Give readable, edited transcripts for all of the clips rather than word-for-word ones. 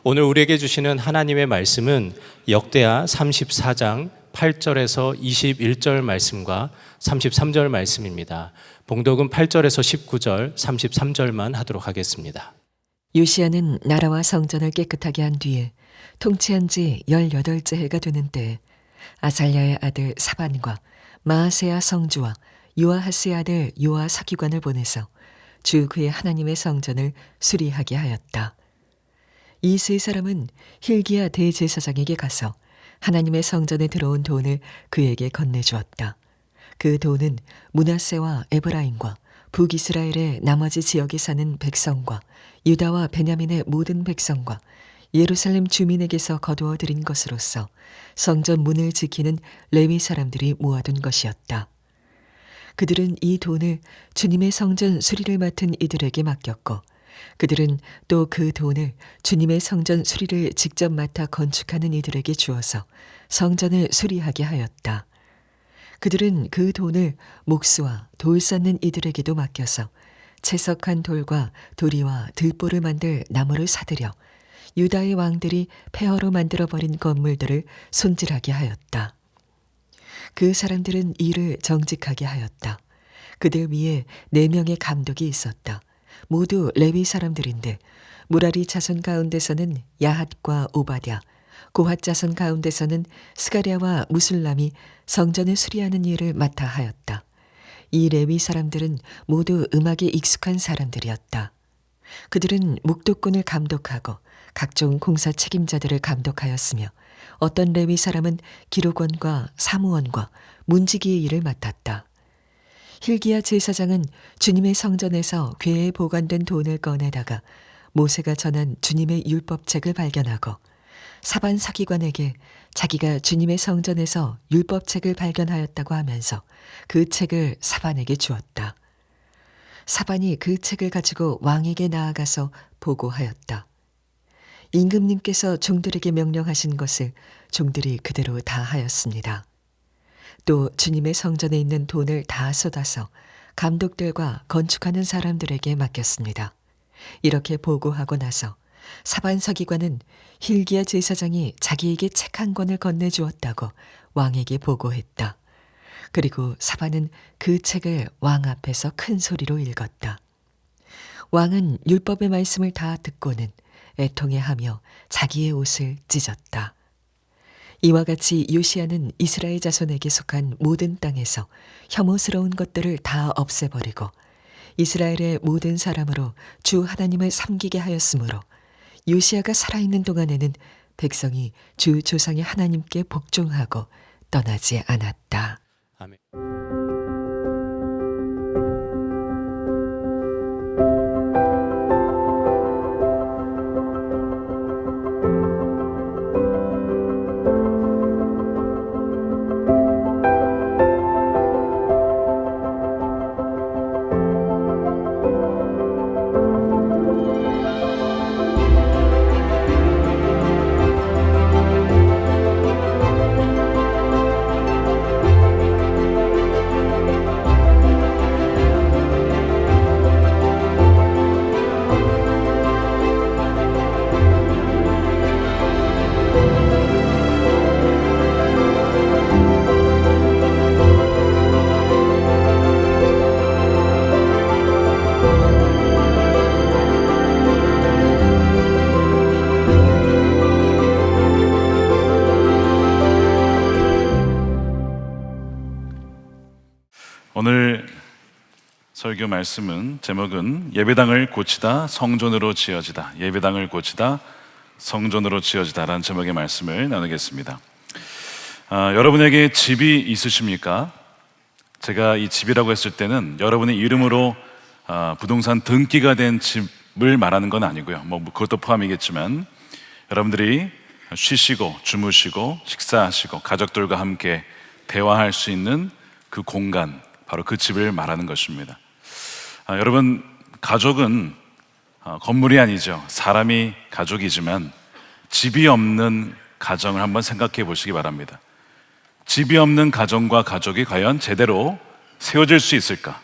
오늘 우리에게 주시는 하나님의 말씀은 역대하 34장 8절에서 21절 말씀과 33절 말씀입니다. 봉독은 8절에서 19절, 33절만 하도록 하겠습니다. 요시야는 나라와 성전을 깨끗하게 한 뒤에 통치한 지 18째 해가 되는 때에 아살랴의 아들 사반과 마아세야 성주와 요아하스의 아들 요아 서기관을 보내서 주 그의 하나님의 성전을 수리하게 하였다. 이 세 사람은 힐기야 대제사장에게 가서 하나님의 성전에 들어온 돈을 그에게 건네주었다. 그 돈은 므낫세와 에브라임과 북이스라엘의 나머지 지역에 사는 백성과 유다와 베냐민의 모든 백성과 예루살렘 주민에게서 거두어 들인 것으로서 성전 문을 지키는 레위 사람들이 모아둔 것이었다. 그들은 이 돈을 주님의 성전 수리를 맡은 이들에게 맡겼고, 그들은 또 그 돈을 주님의 성전 수리를 직접 맡아 건축하는 이들에게 주어서 성전을 수리하게 하였다. 그들은 그 돈을 목수와 돌 쌓는 이들에게도 맡겨서 채석한 돌과 도리와 들보를 만들 나무를 사들여 유다의 왕들이 폐허로 만들어버린 건물들을 손질하게 하였다. 그 사람들은 일을 정직하게 하였다. 그들 위에 4명의 감독이 있었다. 모두 레위 사람들인데 무라리 자손 가운데서는 야핫과 오바댜, 고핫 자손 가운데서는 스가랴와 무술람이 성전을 수리하는 일을 맡아 하였다. 이 레위 사람들은 모두 음악에 익숙한 사람들이었다. 그들은 목도꾼을 감독하고 각종 공사 책임자들을 감독하였으며 어떤 레위 사람은 기록원과 사무원과 문지기의 일을 맡았다. 힐기야 제사장은 주님의 성전에서 궤에 보관된 돈을 꺼내다가 모세가 전한 주님의 율법책을 발견하고 사반 서기관에게 자기가 주님의 성전에서 율법책을 발견하였다고 하면서 그 책을 사반에게 주었다. 사반이 그 책을 가지고 왕에게 나아가서 보고하였다. 임금님께서 종들에게 명령하신 것을 종들이 그대로 다 하였습니다. 또 주님의 성전에 있는 돈을 다 쏟아서 감독들과 건축하는 사람들에게 맡겼습니다. 이렇게 보고하고 나서 사반 서기관은 힐기야 제사장이 자기에게 책 한 권을 건네주었다고 왕에게 보고했다. 그리고 사반은 그 책을 왕 앞에서 큰 소리로 읽었다. 왕은 율법의 말씀을 다 듣고는 애통해하며 자기의 옷을 찢었다. 이와 같이 요시야는 이스라엘 자손에게 속한 모든 땅에서 혐오스러운 것들을 다 없애버리고 이스라엘의 모든 사람으로 주 하나님을 섬기게 하였으므로 요시야가 살아있는 동안에는 백성이 주 조상의 하나님께 복종하고 떠나지 않았다. 아멘. 오늘 설교 말씀은 제목은 예배당을 고치다 성전으로 지어지다, 예배당을 고치다 성전으로 지어지다라는 제목의 말씀을 나누겠습니다. 여러분에게 집이 있으십니까? 제가 이 집이라고 했을 때는 여러분의 이름으로 부동산 등기가 된 집을 말하는 건 아니고요. 그것도 포함이겠지만 여러분들이 쉬시고 주무시고 식사하시고 가족들과 함께 대화할 수 있는 그 공간, 바로 그 집을 말하는 것입니다. 여러분, 가족은 건물이 아니죠. 사람이 가족이지만 집이 없는 가정을 한번 생각해 보시기 바랍니다. 집이 없는 가정과 가족이 과연 제대로 세워질 수 있을까?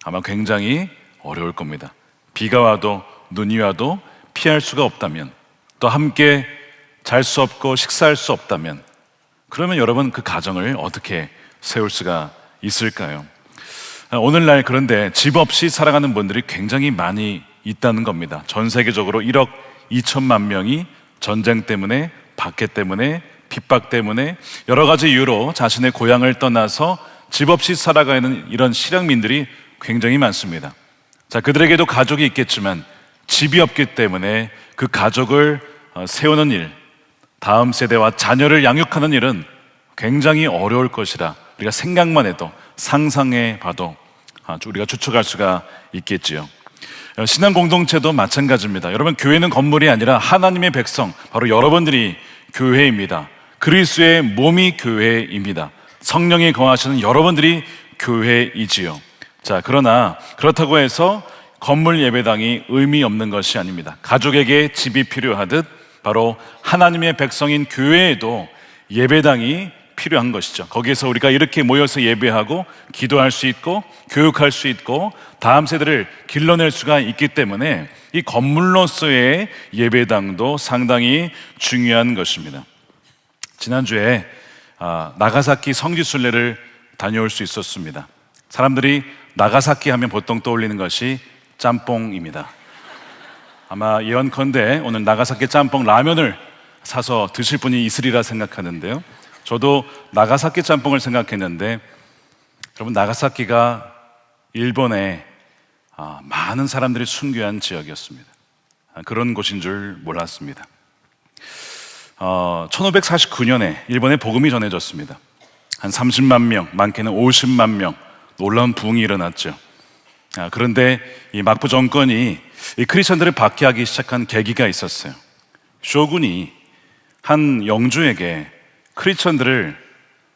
아마 굉장히 어려울 겁니다. 비가 와도 눈이 와도 피할 수가 없다면 또 함께 잘 수 없고 식사할 수 없다면 그러면 여러분 그 가정을 어떻게 세울 수가 있을까요? 오늘날 그런데 집 없이 살아가는 분들이 굉장히 많이 있다는 겁니다. 전 세계적으로 1억 2천만 명이 전쟁 때문에, 박해 때문에, 핍박 때문에 여러 가지 이유로 자신의 고향을 떠나서 집 없이 살아가는 이런 실향민들이 굉장히 많습니다. 자, 그들에게도 가족이 있겠지만 집이 없기 때문에 그 가족을 세우는 일, 다음 세대와 자녀를 양육하는 일은 굉장히 어려울 것이라 우리가 생각만 해도, 상상해 봐도 우리가 추측할 수가 있겠지요. 신앙 공동체도 마찬가지입니다. 여러분, 교회는 건물이 아니라 하나님의 백성, 바로 여러분들이 교회입니다. 그리스도의 몸이 교회입니다. 성령이 거하시는 여러분들이 교회이지요. 자, 그러나 그렇다고 해서 건물 예배당이 의미 없는 것이 아닙니다. 가족에게 집이 필요하듯 바로 하나님의 백성인 교회에도 예배당이 필요한 것이죠. 거기에서 우리가 이렇게 모여서 예배하고 기도할 수 있고 교육할 수 있고 다음 세대를 길러낼 수가 있기 때문에 이 건물로서의 예배당도 상당히 중요한 것입니다. 지난주에 나가사키 성지순례를 다녀올 수 있었습니다. 사람들이 나가사키 하면 보통 떠올리는 것이 짬뽕입니다. 아마 예언컨대 오늘 나가사키 짬뽕 라면을 사서 드실 분이 있으리라 생각하는데요. 저도 나가사키 짬뽕을 생각했는데, 여러분, 나가사키가 일본에 많은 사람들이 순교한 지역이었습니다. 그런 곳인 줄 몰랐습니다. 1549년에 일본에 복음이 전해졌습니다. 한 30만 명, 많게는 50만 명, 놀라운 부흥이 일어났죠. 그런데 이 막부 정권이 이 크리스천들을 박해하기 시작한 계기가 있었어요. 쇼군이 한 영주에게 크리스천들을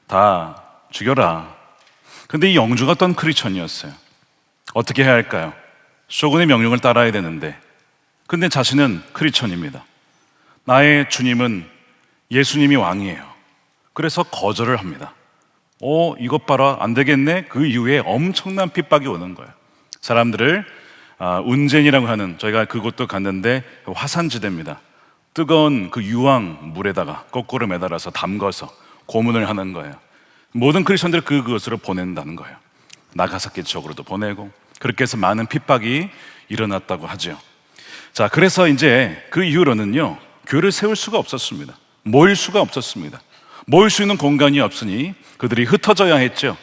다 죽여라. 근데 이 영주가 어떤 크리스천이었어요. 어떻게 해야 할까요? 쇼군의 명령을 따라야 되는데, 근데 자신은 크리스천입니다. 나의 주님은 예수님이 왕이에요. 그래서 거절을 합니다. 이것 봐라, 안 되겠네. 그 이후에 엄청난 핍박이 오는 거예요. 사람들을 운젠이라고 하는, 저희가 그곳도 갔는데 화산지대입니다. 뜨거운 그 유황 물에다가 거꾸로 매달아서 담가서 고문을 하는 거예요. 모든 크리스천들을 그것으로 보낸다는 거예요. 나가사키 지역으로도 보내고, 그렇게 해서 많은 핍박이 일어났다고 하죠. 자, 그래서 이제 그 이후로는요, 교회를 세울 수가 없었습니다. 모일 수가 없었습니다. 모일 수 있는 공간이 없으니 그들이 흩어져야 했죠.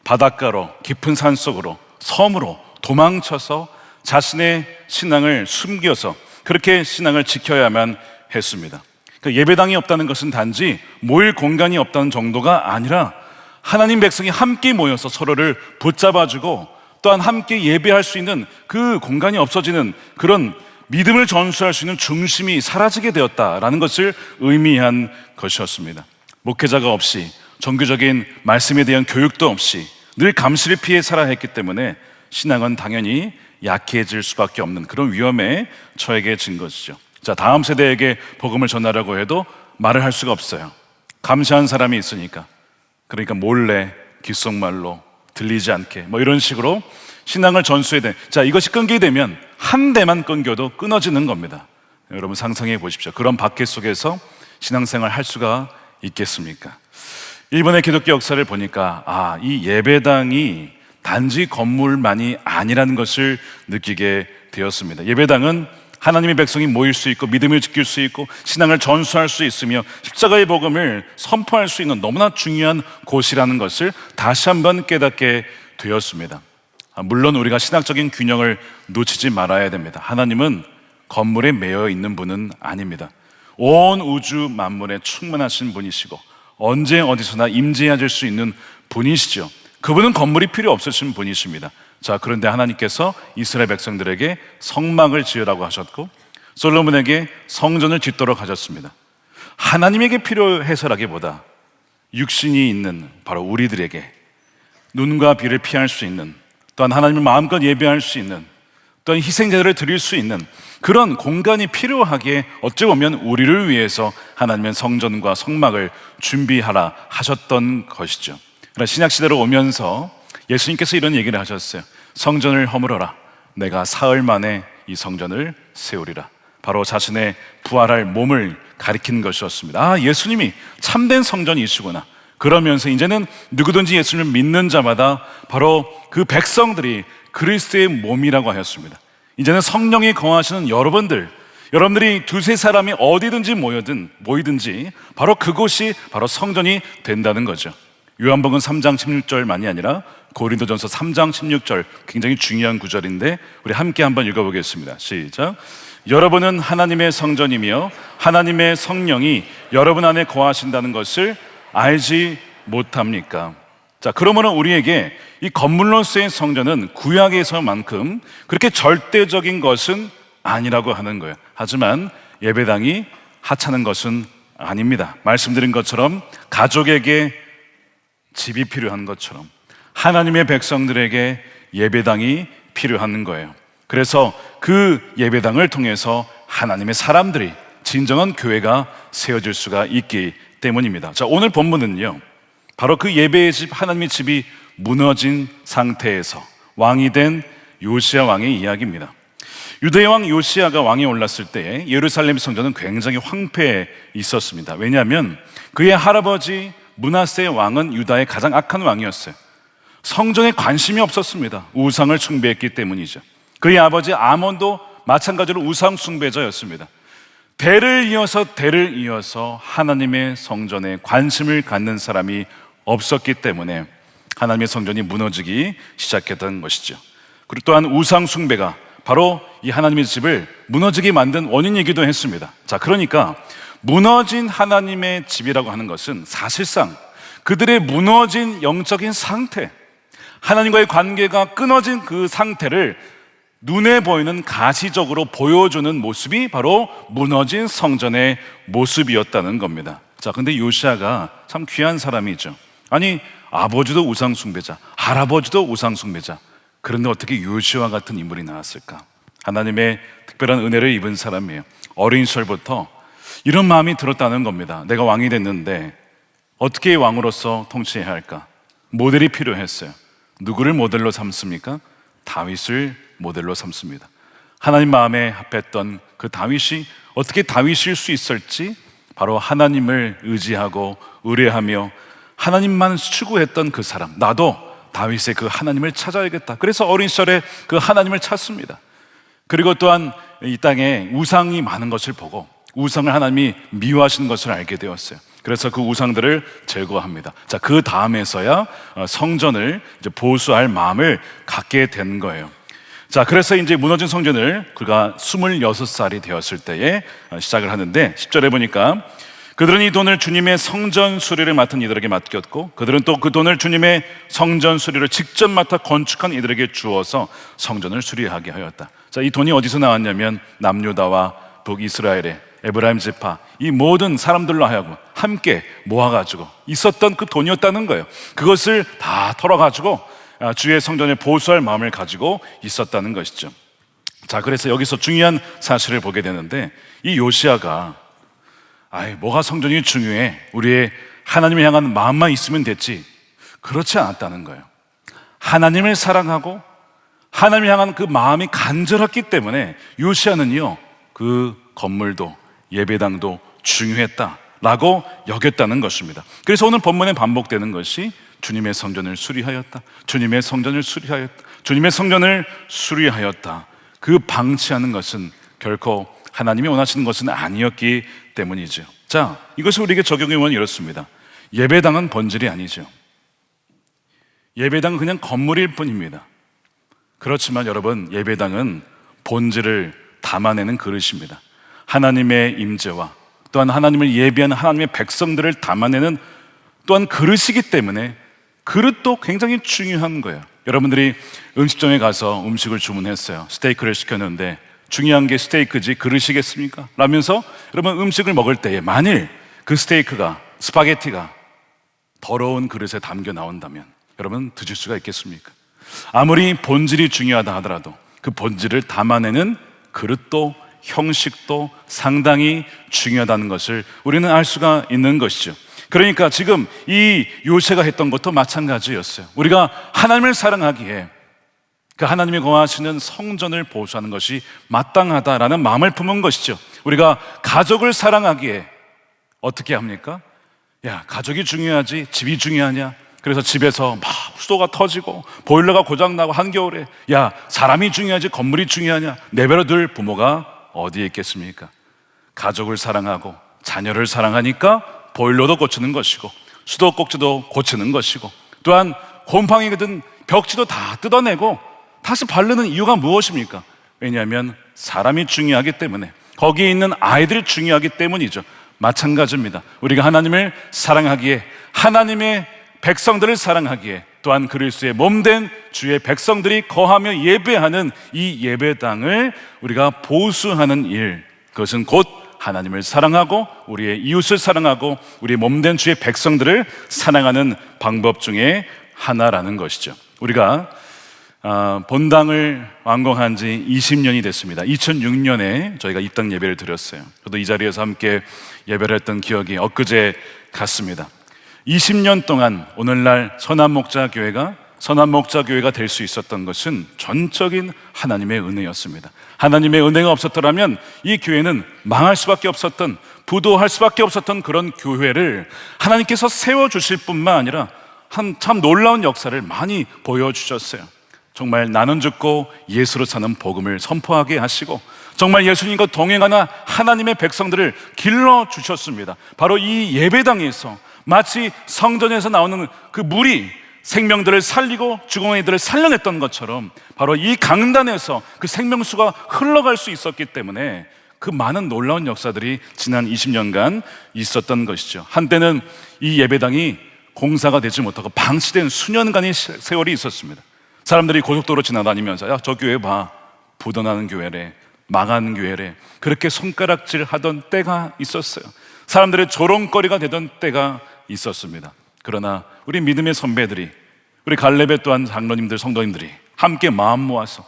바닷가로, 깊은 산속으로, 섬으로 도망쳐서 자신의 신앙을 숨겨서 그렇게 신앙을 지켜야만 했습니다. 그러니까 예배당이 없다는 것은 단지 모일 공간이 없다는 정도가 아니라 하나님 백성이 함께 모여서 서로를 붙잡아주고 또한 함께 예배할 수 있는 그 공간이 없어지는, 그런 믿음을 전수할 수 있는 중심이 사라지게 되었다라는 것을 의미한 것이었습니다. 목회자가 없이, 정규적인 말씀에 대한 교육도 없이 늘 감시를 피해 살아야 했기 때문에 신앙은 당연히 약해질 수밖에 없는 그런 위험에 처해진 것이죠. 자, 다음 세대에게 복음을 전하려고 해도 말을 할 수가 없어요. 감시한 사람이 있으니까. 그러니까 몰래 귓속말로 들리지 않게 이런 식으로 신앙을 전수해야 돼. 자, 이것이 끊기게 되면 한 대만 끊겨도 끊어지는 겁니다. 여러분 상상해 보십시오. 그런 박해 속에서 신앙생활 할 수가 있겠습니까? 일본의 기독교 역사를 보니까 이 예배당이 단지 건물만이 아니라는 것을 느끼게 되었습니다. 예배당은 하나님의 백성이 모일 수 있고 믿음을 지킬 수 있고 신앙을 전수할 수 있으며 십자가의 복음을 선포할 수 있는 너무나 중요한 곳이라는 것을 다시 한번 깨닫게 되었습니다. 물론 우리가 신학적인 균형을 놓치지 말아야 됩니다. 하나님은 건물에 매여 있는 분은 아닙니다. 온 우주 만물에 충만하신 분이시고 언제 어디서나 임재하실 수 있는 분이시죠. 그분은 건물이 필요 없으신 분이십니다. 자, 그런데 하나님께서 이스라엘 백성들에게 성막을 지으라고 하셨고 솔로몬에게 성전을 짓도록 하셨습니다. 하나님에게 필요해서라기보다 육신이 있는 바로 우리들에게 눈과 비를 피할 수 있는, 또한 하나님을 마음껏 예배할 수 있는, 또한 희생제를 드릴 수 있는 그런 공간이 필요하기에 어찌 보면 우리를 위해서 하나님은 성전과 성막을 준비하라 하셨던 것이죠. 그러나 신약시대로 오면서 예수님께서 이런 얘기를 하셨어요. 성전을 허물어라. 내가 사흘 만에 이 성전을 세우리라. 바로 자신의 부활할 몸을 가리키는 것이었습니다. 아, 예수님이 참된 성전이시구나. 그러면서 이제는 누구든지 예수님을 믿는 자마다 바로 그 백성들이 그리스도의 몸이라고 하였습니다. 이제는 성령이 거하시는 여러분들이 두세 사람이 어디든지 모이든지 바로 그곳이 바로 성전이 된다는 거죠. 요한복음 3장 16절만이 아니라 고린도전서 3장 16절, 굉장히 중요한 구절인데 우리 함께 한번 읽어보겠습니다. 시작. 여러분은 하나님의 성전이며 하나님의 성령이 여러분 안에 거하신다는 것을 알지 못합니까? 자, 그러므로 우리에게 이 건물로서의 성전은 구약에서만큼 그렇게 절대적인 것은 아니라고 하는 거예요. 하지만 예배당이 하찮은 것은 아닙니다. 말씀드린 것처럼 가족에게 집이 필요한 것처럼 하나님의 백성들에게 예배당이 필요한 거예요. 그래서 그 예배당을 통해서 하나님의 사람들이 진정한 교회가 세워질 수가 있기 때문입니다. 자, 오늘 본문은요, 바로 그 예배의 집, 하나님의 집이 무너진 상태에서 왕이 된 요시야 왕의 이야기입니다. 유대 왕 요시야가 왕에 올랐을 때 예루살렘 성전은 굉장히 황폐해 있었습니다. 왜냐하면 그의 할아버지 므낫세 왕은 유다의 가장 악한 왕이었어요. 성전에 관심이 없었습니다. 우상을 숭배했기 때문이죠. 그의 아버지 아몬도 마찬가지로 우상 숭배자였습니다. 대를 이어서 하나님의 성전에 관심을 갖는 사람이 없었기 때문에 하나님의 성전이 무너지기 시작했던 것이죠. 그리고 또한 우상 숭배가 바로 이 하나님의 집을 무너지게 만든 원인이기도 했습니다. 자, 그러니까 무너진 하나님의 집이라고 하는 것은 사실상 그들의 무너진 영적인 상태, 하나님과의 관계가 끊어진 그 상태를 눈에 보이는 가시적으로 보여주는 모습이 바로 무너진 성전의 모습이었다는 겁니다. 자, 근데 요시야가 참 귀한 사람이죠. 아니, 아버지도 우상숭배자, 할아버지도 우상숭배자. 그런데 어떻게 요시야 같은 인물이 나왔을까? 하나님의 특별한 은혜를 입은 사람이에요. 어린 시절부터 이런 마음이 들었다는 겁니다. 내가 왕이 됐는데 어떻게 왕으로서 통치해야 할까? 모델이 필요했어요. 누구를 모델로 삼습니까? 다윗을 모델로 삼습니다. 하나님 마음에 합했던 그 다윗이 어떻게 다윗일 수 있을지 바로 하나님을 의지하고 의뢰하며 하나님만 추구했던 그 사람, 나도 다윗의 그 하나님을 찾아야겠다. 그래서 어린 시절에 그 하나님을 찾습니다. 그리고 또한 이 땅에 우상이 많은 것을 보고 우상을 하나님이 미워하시는 것을 알게 되었어요. 그래서 그 우상들을 제거합니다. 자, 그 다음에서야 성전을 이제 보수할 마음을 갖게 된 거예요. 자, 그래서 이제 무너진 성전을 그가 26살이 되었을 때에 시작을 하는데 10절에 보니까 그들은 이 돈을 주님의 성전 수리를 맡은 이들에게 맡겼고 그들은 또 그 돈을 주님의 성전 수리를 직접 맡아 건축한 이들에게 주어서 성전을 수리하게 하였다. 자, 이 돈이 어디서 나왔냐면 남유다와 북이스라엘의 에브라임 지파 이 모든 사람들로 하여금 함께 모아가지고 있었던 그 돈이었다는 거예요. 그것을 다 털어가지고 주의 성전을 보수할 마음을 가지고 있었다는 것이죠. 자, 그래서 여기서 중요한 사실을 보게 되는데 이 요시야가 뭐가 성전이 중요해, 우리의 하나님을 향한 마음만 있으면 됐지, 그렇지 않았다는 거예요. 하나님을 사랑하고 하나님을 향한 그 마음이 간절했기 때문에 요시야는요, 그 건물도 예배당도 중요했다라고 여겼다는 것입니다. 그래서 오늘 본문에 반복되는 것이 주님의 성전을 수리하였다, 주님의 성전을 수리하였다, 주님의 성전을 수리하였다. 그 방치하는 것은 결코 하나님이 원하시는 것은 아니었기 때문이죠. 자, 이것을 우리에게 적용해 보면 이렇습니다. 예배당은 본질이 아니죠. 예배당은 그냥 건물일 뿐입니다. 그렇지만 여러분, 예배당은 본질을 담아내는 그릇입니다. 하나님의 임재와 또한 하나님을 예비하는 하나님의 백성들을 담아내는 또한 그릇이기 때문에 그릇도 굉장히 중요한 거예요. 여러분들이 음식점에 가서 음식을 주문했어요. 스테이크를 시켰는데 중요한 게 스테이크지 그릇이겠습니까? 라면서 여러분 음식을 먹을 때에 만일 그 스테이크가, 스파게티가 더러운 그릇에 담겨 나온다면 여러분 드실 수가 있겠습니까? 아무리 본질이 중요하다 하더라도 그 본질을 담아내는 그릇도 형식도 상당히 중요하다는 것을 우리는 알 수가 있는 것이죠. 그러니까 지금 이 요새가 했던 것도 마찬가지였어요. 우리가 하나님을 사랑하기에 그 하나님이 거하시는 성전을 보수하는 것이 마땅하다라는 마음을 품은 것이죠. 우리가 가족을 사랑하기에 어떻게 합니까? 야, 가족이 중요하지 집이 중요하냐? 그래서 집에서 막 수도가 터지고 보일러가 고장나고 한겨울에 야, 사람이 중요하지 건물이 중요하냐? 내버려둘 부모가 어디에 있겠습니까? 가족을 사랑하고 자녀를 사랑하니까 보일러도 고치는 것이고 수도꼭지도 고치는 것이고 또한 곰팡이거든 벽지도 다 뜯어내고 다시 바르는 이유가 무엇입니까? 왜냐하면 사람이 중요하기 때문에, 거기에 있는 아이들이 중요하기 때문이죠. 마찬가지입니다. 우리가 하나님을 사랑하기에, 하나님의 백성들을 사랑하기에, 또한 그리스도의 몸된 주의 백성들이 거하며 예배하는 이 예배당을 우리가 보수하는 일, 그것은 곧 하나님을 사랑하고 우리의 이웃을 사랑하고 우리의 몸된 주의 백성들을 사랑하는 방법 중에 하나라는 것이죠. 우리가 본당을 완공한 지 20년이 됐습니다. 2006년에 저희가 입당 예배를 드렸어요. 저도 이 자리에서 함께 예배를 했던 기억이 엊그제 같습니다. 20년 동안 오늘날 선한목자교회가 선한목자교회가 될 수 있었던 것은 전적인 하나님의 은혜였습니다. 하나님의 은혜가 없었더라면 이 교회는 망할 수밖에 없었던, 부도할 수밖에 없었던 그런 교회를 하나님께서 세워주실 뿐만 아니라 참 놀라운 역사를 많이 보여주셨어요. 정말 나는 죽고 예수로 사는 복음을 선포하게 하시고 정말 예수님과 동행하는 하나님의 백성들을 길러주셨습니다. 바로 이 예배당에서 마치 성전에서 나오는 그 물이 생명들을 살리고 죽은 이들을 살려냈던 것처럼 바로 이 강단에서 그 생명수가 흘러갈 수 있었기 때문에 그 많은 놀라운 역사들이 지난 20년간 있었던 것이죠. 한때는 이 예배당이 공사가 되지 못하고 방치된 수년간의 세월이 있었습니다. 사람들이 고속도로 지나다니면서 야, 저 교회 봐, 부도나는 교회래, 망한 교회래, 그렇게 손가락질 하던 때가 있었어요. 사람들의 조롱거리가 되던 때가 있었습니다. 그러나 우리 믿음의 선배들이, 우리 갈렙의 또한 장로님들, 성도님들이 함께 마음 모아서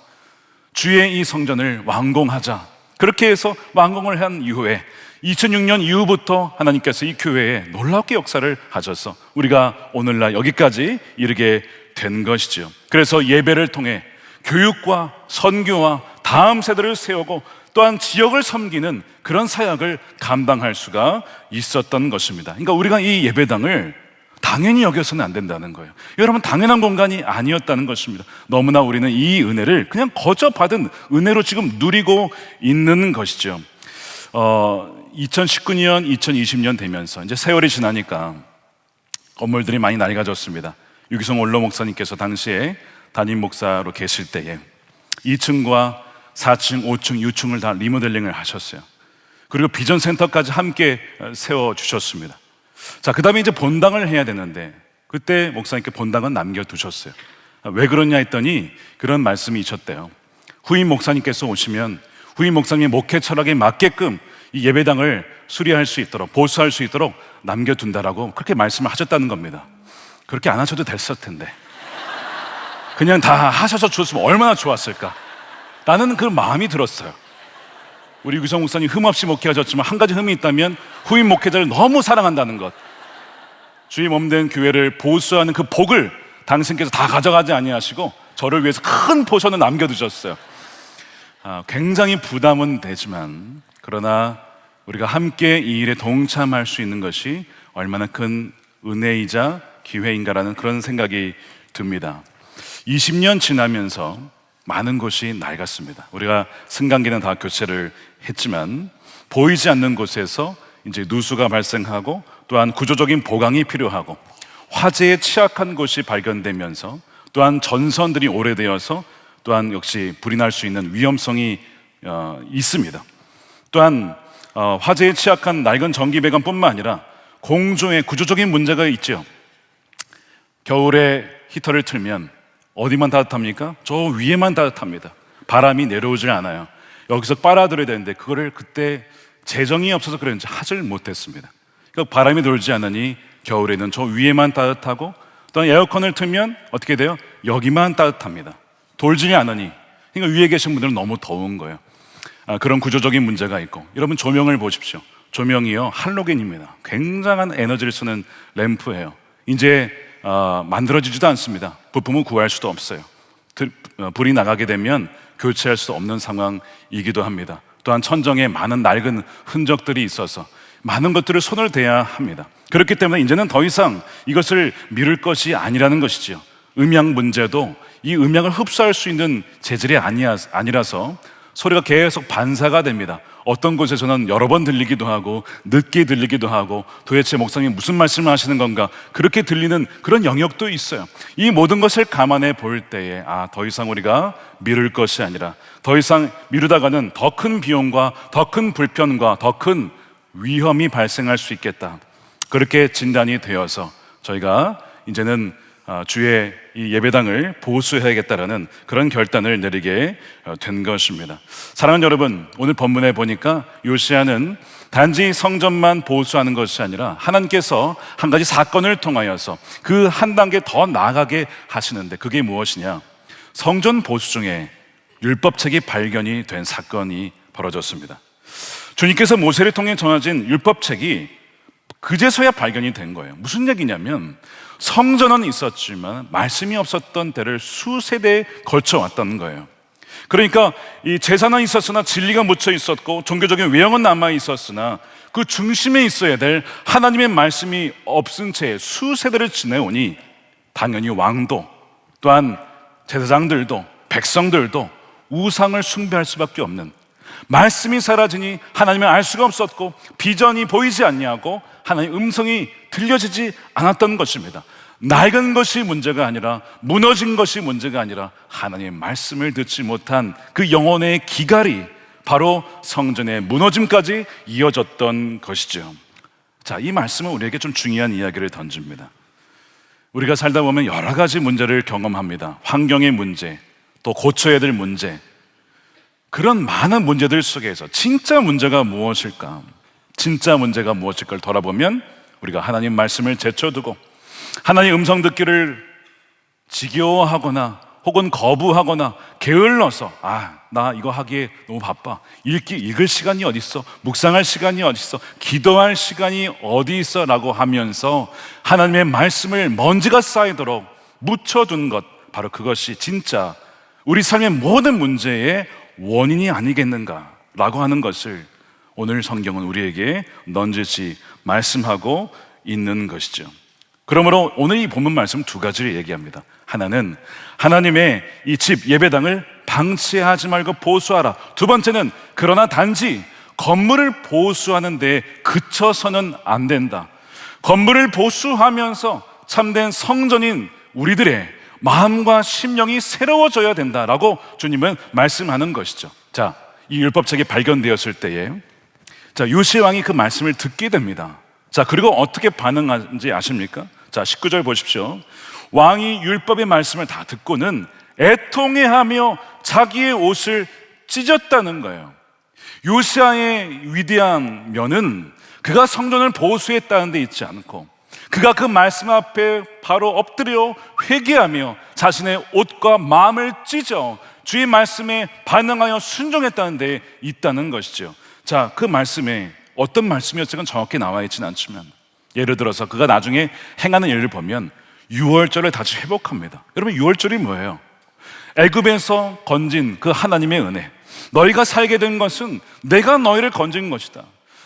주의 이 성전을 완공하자, 그렇게 해서 완공을 한 이후에 2006년 이후부터 하나님께서 이 교회에 놀랍게 역사를 하셔서 우리가 오늘날 여기까지 이르게 된 것이죠. 그래서 예배를 통해 교육과 선교와 다음 세대를 세우고 또한 지역을 섬기는 그런 사역을 감당할 수가 있었던 것입니다. 그러니까 우리가 이 예배당을 당연히 여겨서는 안 된다는 거예요. 여러분, 당연한 공간이 아니었다는 것입니다. 너무나 우리는 이 은혜를 그냥 거저 받은 은혜로 지금 누리고 있는 것이죠. 2019년, 2020년 되면서 이제 세월이 지나니까 건물들이 많이 낡아졌습니다. 유기성 원로 목사님께서 당시에 담임 목사로 계실 때에 2층과 4층, 5층, 6층을 다 리모델링을 하셨어요. 그리고 비전 센터까지 함께 세워주셨습니다. 자, 그 다음에 이제 본당을 해야 되는데 그때 목사님께 본당은 남겨두셨어요. 왜 그러냐 했더니 그런 말씀이 있었대요. 후임 목사님께서 오시면 후임 목사님의 목회 철학에 맞게끔 이 예배당을 수리할 수 있도록, 보수할 수 있도록 남겨둔다라고 그렇게 말씀을 하셨다는 겁니다. 그렇게 안 하셔도 됐을 텐데 그냥 다 하셔서 줬으면 얼마나 좋았을까. 나는 그 마음이 들었어요. 우리 유기성 목사님 흠없이 목회하셨지만 한 가지 흠이 있다면 후임 목회자를 너무 사랑한다는 것. 주의 몸된 교회를 보수하는 그 복을 당신께서 다 가져가지 아니하시고 저를 위해서 큰 포션을 남겨두셨어요. 굉장히 부담은 되지만 그러나 우리가 함께 이 일에 동참할 수 있는 것이 얼마나 큰 은혜이자 기회인가라는 그런 생각이 듭니다. 20년 지나면서 많은 곳이 낡았습니다. 우리가 승강기는 다 교체를 했지만 보이지 않는 곳에서 이제 누수가 발생하고 또한 구조적인 보강이 필요하고 화재에 취약한 곳이 발견되면서 또한 전선들이 오래되어서 또한 역시 불이 날 수 있는 위험성이 있습니다. 또한 화재에 취약한 낡은 전기 배관뿐만 아니라 공조에 구조적인 문제가 있죠. 겨울에 히터를 틀면 어디만 따뜻합니까? 저 위에만 따뜻합니다. 바람이 내려오질 않아요. 여기서 빨아들여야 되는데 그거를 그때 재정이 없어서 그랬는지 하질 못했습니다. 그러니까 바람이 돌지 않으니 겨울에는 저 위에만 따뜻하고 또 에어컨을 틀면 어떻게 돼요? 여기만 따뜻합니다. 돌지 않으니, 그러니까 위에 계신 분들은 너무 더운 거예요. 그런 구조적인 문제가 있고, 여러분 조명을 보십시오. 조명이요 할로겐입니다. 굉장한 에너지를 쓰는 램프예요. 이제 만들어지지도 않습니다. 부품은 구할 수도 없어요. 불이 나가게 되면 교체할 수 없는 상황이기도 합니다. 또한 천정에 많은 낡은 흔적들이 있어서 많은 것들을 손을 대야 합니다. 그렇기 때문에 이제는 더 이상 이것을 미룰 것이 아니라는 것이지요. 음향 문제도 이 음향을 흡수할 수 있는 재질이 아니라서 소리가 계속 반사가 됩니다. 어떤 곳에서는 여러 번 들리기도 하고 늦게 들리기도 하고 도대체 목사님이 무슨 말씀을 하시는 건가 그렇게 들리는 그런 영역도 있어요. 이 모든 것을 감안해 볼 때에 더 이상 우리가 미룰 것이 아니라 더 이상 미루다가는 더 큰 비용과 더 큰 불편과 더 큰 위험이 발생할 수 있겠다. 그렇게 진단이 되어서 저희가 이제는 주의 이 예배당을 보수해야겠다라는 그런 결단을 내리게 된 것입니다. 사랑하는 여러분, 오늘 본문에 보니까 요시야는 단지 성전만 보수하는 것이 아니라 하나님께서 한 가지 사건을 통하여서 그 한 단계 더 나아가게 하시는데 그게 무엇이냐? 성전 보수 중에 율법책이 발견이 된 사건이 벌어졌습니다. 주님께서 모세를 통해 전해진 율법책이 그제서야 발견이 된 거예요. 무슨 얘기냐면 성전은 있었지만 말씀이 없었던 때를 수세대에 걸쳐 왔다는 거예요. 그러니까 이 제사는 있었으나 진리가 묻혀 있었고 종교적인 외형은 남아 있었으나 그 중심에 있어야 될 하나님의 말씀이 없은 채 수세대를 지내오니 당연히 왕도 또한 제사장들도 백성들도 우상을 숭배할 수밖에 없는, 말씀이 사라지니 하나님을 알 수가 없었고 비전이 보이지 않냐고 하나님의 음성이 들려지지 않았던 것입니다. 낡은 것이 문제가 아니라 무너진 것이 문제가 아니라 하나님의 말씀을 듣지 못한 그 영혼의 기갈이 바로 성전의 무너짐까지 이어졌던 것이죠. 자, 이 말씀은 우리에게 좀 중요한 이야기를 던집니다. 우리가 살다 보면 여러 가지 문제를 경험합니다. 환경의 문제, 또 고쳐야 될 문제, 그런 많은 문제들 속에서 진짜 문제가 무엇일까? 진짜 문제가 무엇일까를 돌아보면 우리가 하나님 말씀을 제쳐두고 하나님 음성 듣기를 지겨워하거나 혹은 거부하거나 게을러서 나 이거 하기에 너무 바빠, 읽을 시간이 어디 있어, 묵상할 시간이 어디 있어, 기도할 시간이 어디 있어 라고 하면서 하나님의 말씀을 먼지가 쌓이도록 묻혀둔 것, 바로 그것이 진짜 우리 삶의 모든 문제의 원인이 아니겠는가라고 하는 것을 오늘 성경은 우리에게 넌지시 말씀하고 있는 것이죠. 그러므로 오늘 이 본문 말씀 두 가지를 얘기합니다. 하나는 하나님의 이 집 예배당을 방치하지 말고 보수하라. 두 번째는 그러나 단지 건물을 보수하는 데 그쳐서는 안 된다. 건물을 보수하면서 참된 성전인 우리들의 마음과 심령이 새로워져야 된다라고 주님은 말씀하는 것이죠. 자, 이 율법책이 발견되었을 때에 요시야 왕이 그 말씀을 듣게 됩니다. 자, 그리고 어떻게 반응하는지 아십니까? 자, 19절 보십시오. 왕이 율법의 말씀을 다 듣고는 애통해하며 자기의 옷을 찢었다는 거예요. 요시야의 위대한 면은 그가 성전을 보수했다는 데 있지 않고 그가 그 말씀 앞에 바로 엎드려 회개하며 자신의 옷과 마음을 찢어 주의 말씀에 반응하여 순종했다는 데 있다는 것이죠. 자, 그 말씀에 어떤 말씀이었을까 정확히 나와 있지는 않지만 예를 들어서 그가 나중에 행하는 일을 보면 유월절을 다시 회복합니다. 여러분, 유월절이 뭐예요? 애굽에서 건진 그 하나님의 은혜, 너희가 살게 된 것은 내가 너희를 건진 것이다,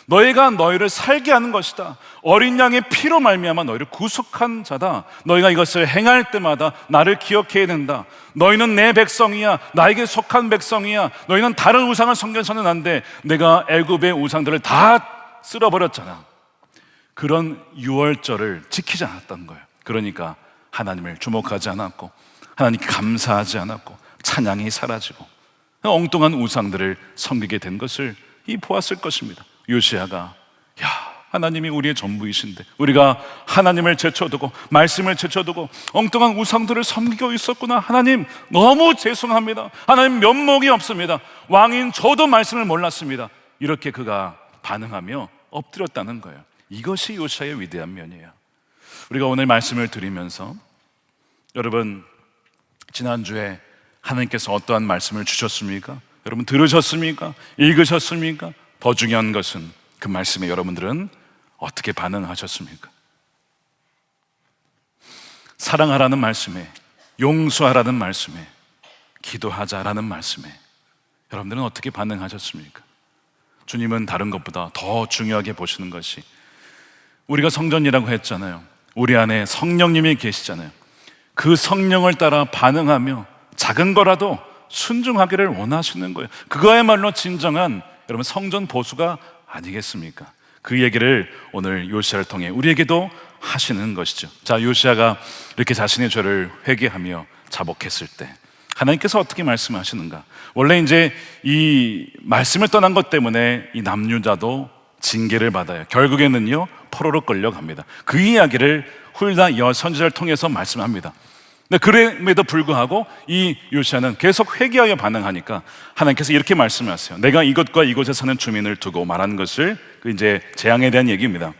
너희가 너희를 살게 하는 것이다, 어린 양의 피로 말미암아 너희를 구속한 자다, 너희가 이것을 행할 때마다 나를 기억해야 된다, 너희는 내 백성이야, 나에게 속한 백성이야, 너희는 다른 우상을 섬겨서는 안 돼, 내가 애굽의 우상들을 다 쓸어버렸잖아. 그런 유월절을 지키지 않았던 거예요. 그러니까 하나님을 주목하지 않았고 하나님께 감사하지 않았고 찬양이 사라지고 엉뚱한 우상들을 섬기게 된 것을 보았을 것입니다. 요시야가 하나님이 우리의 전부이신데 우리가 하나님을 제쳐두고 말씀을 제쳐두고 엉뚱한 우상들을 섬기고 있었구나, 하나님 너무 죄송합니다, 하나님 면목이 없습니다, 왕인 저도 말씀을 몰랐습니다, 이렇게 그가 반응하며 엎드렸다는 거예요. 이것이 요시야의 위대한 면이에요. 우리가 오늘 말씀을 드리면서 여러분, 지난주에 하나님께서 어떠한 말씀을 주셨습니까? 여러분 들으셨습니까? 읽으셨습니까? 더 중요한 것은 그 말씀에 여러분들은 어떻게 반응하셨습니까? 사랑하라는 말씀에, 용서하라는 말씀에 기도하자라는 말씀에 여러분들은 어떻게 반응하셨습니까? 주님은 다른 것보다 더 중요하게 보시는 것이, 우리가 성전이라고 했잖아요. 우리 안에 성령님이 계시잖아요. 그 성령을 따라 반응하며 작은 거라도 순종하기를 원하시는 거예요. 그거야말로 진정한 여러분 성전 보수가 아니겠습니까? 그 얘기를 오늘 요시아를 통해 우리에게도 하시는 것이죠. 자, 요시아가 이렇게 자신의 죄를 회개하며 자복했을 때 하나님께서 어떻게 말씀하시는가? 원래 이제 이 말씀을 떠난 것 때문에 이 남유다도 징계를 받아요. 결국에는요 포로로 끌려갑니다. 그 이야기를 훌다 선지자를 통해서 말씀합니다. 근데 그럼에도 불구하고 이 요시아는 계속 회개하여 반응하니까 하나님께서 이렇게 말씀하세요. 내가 이것과 이곳에 사는 주민을 두고 말한 것을, 그 이제 재앙에 대한 얘기입니다.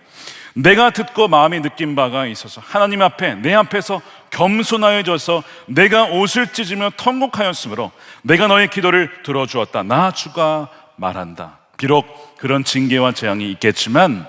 내가 듣고 마음이 느낀 바가 있어서 하나님 앞에 내 앞에서 겸손하여져서 내가 옷을 찢으며 통곡하였으므로 내가 너의 기도를 들어주었다. 나 주가 말한다. 비록 그런 징계와 재앙이 있겠지만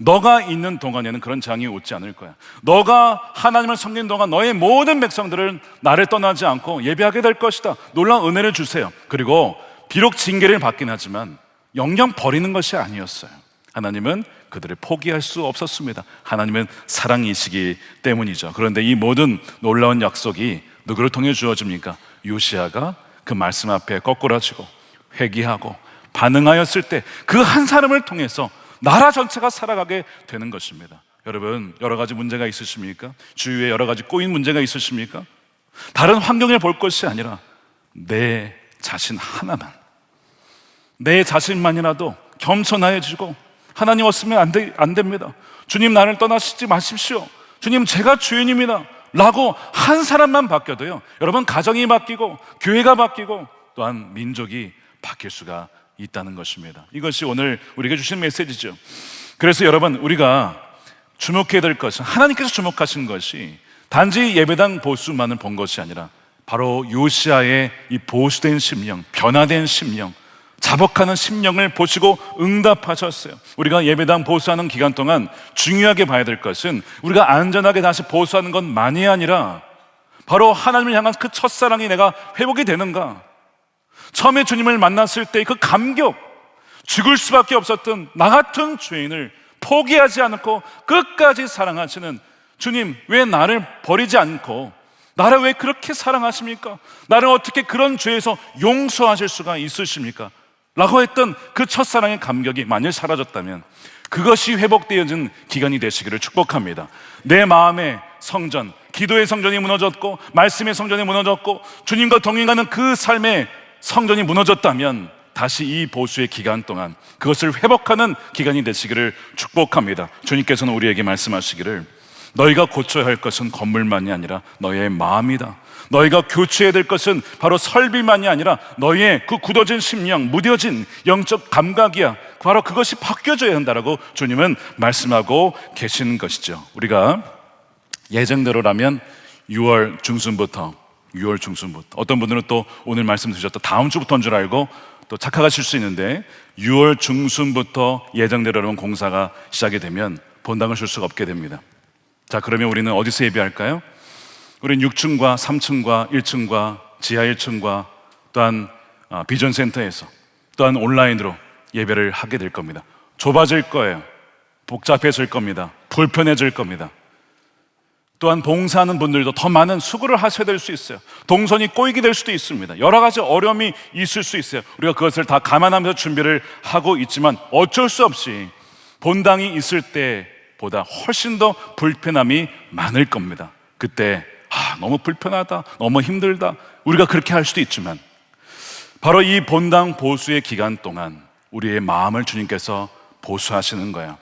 너가 있는 동안에는 그런 재앙이 오지 않을 거야. 너가 하나님을 섬기는 동안 너의 모든 백성들은 나를 떠나지 않고 예배하게 될 것이다. 놀라운 은혜를 주세요. 그리고 비록 징계를 받긴 하지만 영영 버리는 것이 아니었어요. 하나님은 그들을 포기할 수 없었습니다. 하나님은 사랑이시기 때문이죠. 그런데 이 모든 놀라운 약속이 누구를 통해 주어집니까? 요시아가 그 말씀 앞에 거꾸라지고 회개하고 반응하였을 때 그 한 사람을 통해서 나라 전체가 살아가게 되는 것입니다. 여러분, 여러 가지 문제가 있으십니까? 주위에 여러 가지 꼬인 문제가 있으십니까? 다른 환경을 볼 것이 아니라 내 자신 하나만, 내 자신만이라도 겸손해지고 하나님 없으면 안 됩니다. 주님 나를 떠나시지 마십시오. 주님 제가 주인입니다 라고 한 사람만 바뀌어도요, 여러분 가정이 바뀌고 교회가 바뀌고 또한 민족이 바뀔 수가 있다는 것입니다. 이것이 오늘 우리에게 주신 메시지죠. 그래서 여러분, 우리가 주목해야 될 것은, 하나님께서 주목하신 것이 단지 예배당 보수만을 본 것이 아니라 바로 요시아의 이 보수된 심령, 변화된 심령, 자복하는 심령을 보시고 응답하셨어요. 우리가 예배당 보수하는 기간 동안 중요하게 봐야 될 것은, 우리가 안전하게 다시 보수하는 것만이 아니라 바로 하나님을 향한 그 첫사랑이 내가 회복이 되는가, 처음에 주님을 만났을 때 그 감격, 죽을 수밖에 없었던 나 같은 죄인을 포기하지 않고 끝까지 사랑하시는 주님, 왜 나를 버리지 않고 나를 왜 그렇게 사랑하십니까? 나를 어떻게 그런 죄에서 용서하실 수가 있으십니까? 라고 했던 그 첫사랑의 감격이 만일 사라졌다면 그것이 회복되어진 기간이 되시기를 축복합니다. 내 마음의 성전, 기도의 성전이 무너졌고 말씀의 성전이 무너졌고 주님과 동행하는 그 삶의 성전이 무너졌다면 다시 이 보수의 기간 동안 그것을 회복하는 기간이 되시기를 축복합니다. 주님께서는 우리에게 말씀하시기를, 너희가 고쳐야 할 것은 건물만이 아니라 너희의 마음이다. 너희가 교체해야 될 것은 바로 설비만이 아니라 너희의 그 굳어진 심령, 무뎌진 영적 감각이야. 바로 그것이 바뀌어져야 한다라고 주님은 말씀하고 계시는 것이죠. 우리가 예정대로라면 6월 중순부터 어떤 분들은 또 오늘 말씀 드렸다 다음 주부터인 줄 알고 또 착각하실 수 있는데, 6월 중순부터 예정대로라면 공사가 시작이 되면 본당을 줄 수가 없게 됩니다. 자, 그러면 우리는 어디서 예배할까요? 우리는 6층과 3층과 1층과 지하 1층과 또한 비전센터에서, 또한 온라인으로 예배를 하게 될 겁니다. 좁아질 거예요. 복잡해질 겁니다. 불편해질 겁니다. 또한 봉사하는 분들도 더 많은 수고를 하셔야 될 수 있어요. 동선이 꼬이게 될 수도 있습니다. 여러 가지 어려움이 있을 수 있어요. 우리가 그것을 다 감안하면서 준비를 하고 있지만 어쩔 수 없이 본당이 있을 때보다 훨씬 더 불편함이 많을 겁니다. 그때 너무 불편하다, 너무 힘들다, 우리가 그렇게 할 수도 있지만 바로 이 본당 보수의 기간 동안 우리의 마음을 주님께서 보수하시는 거예요.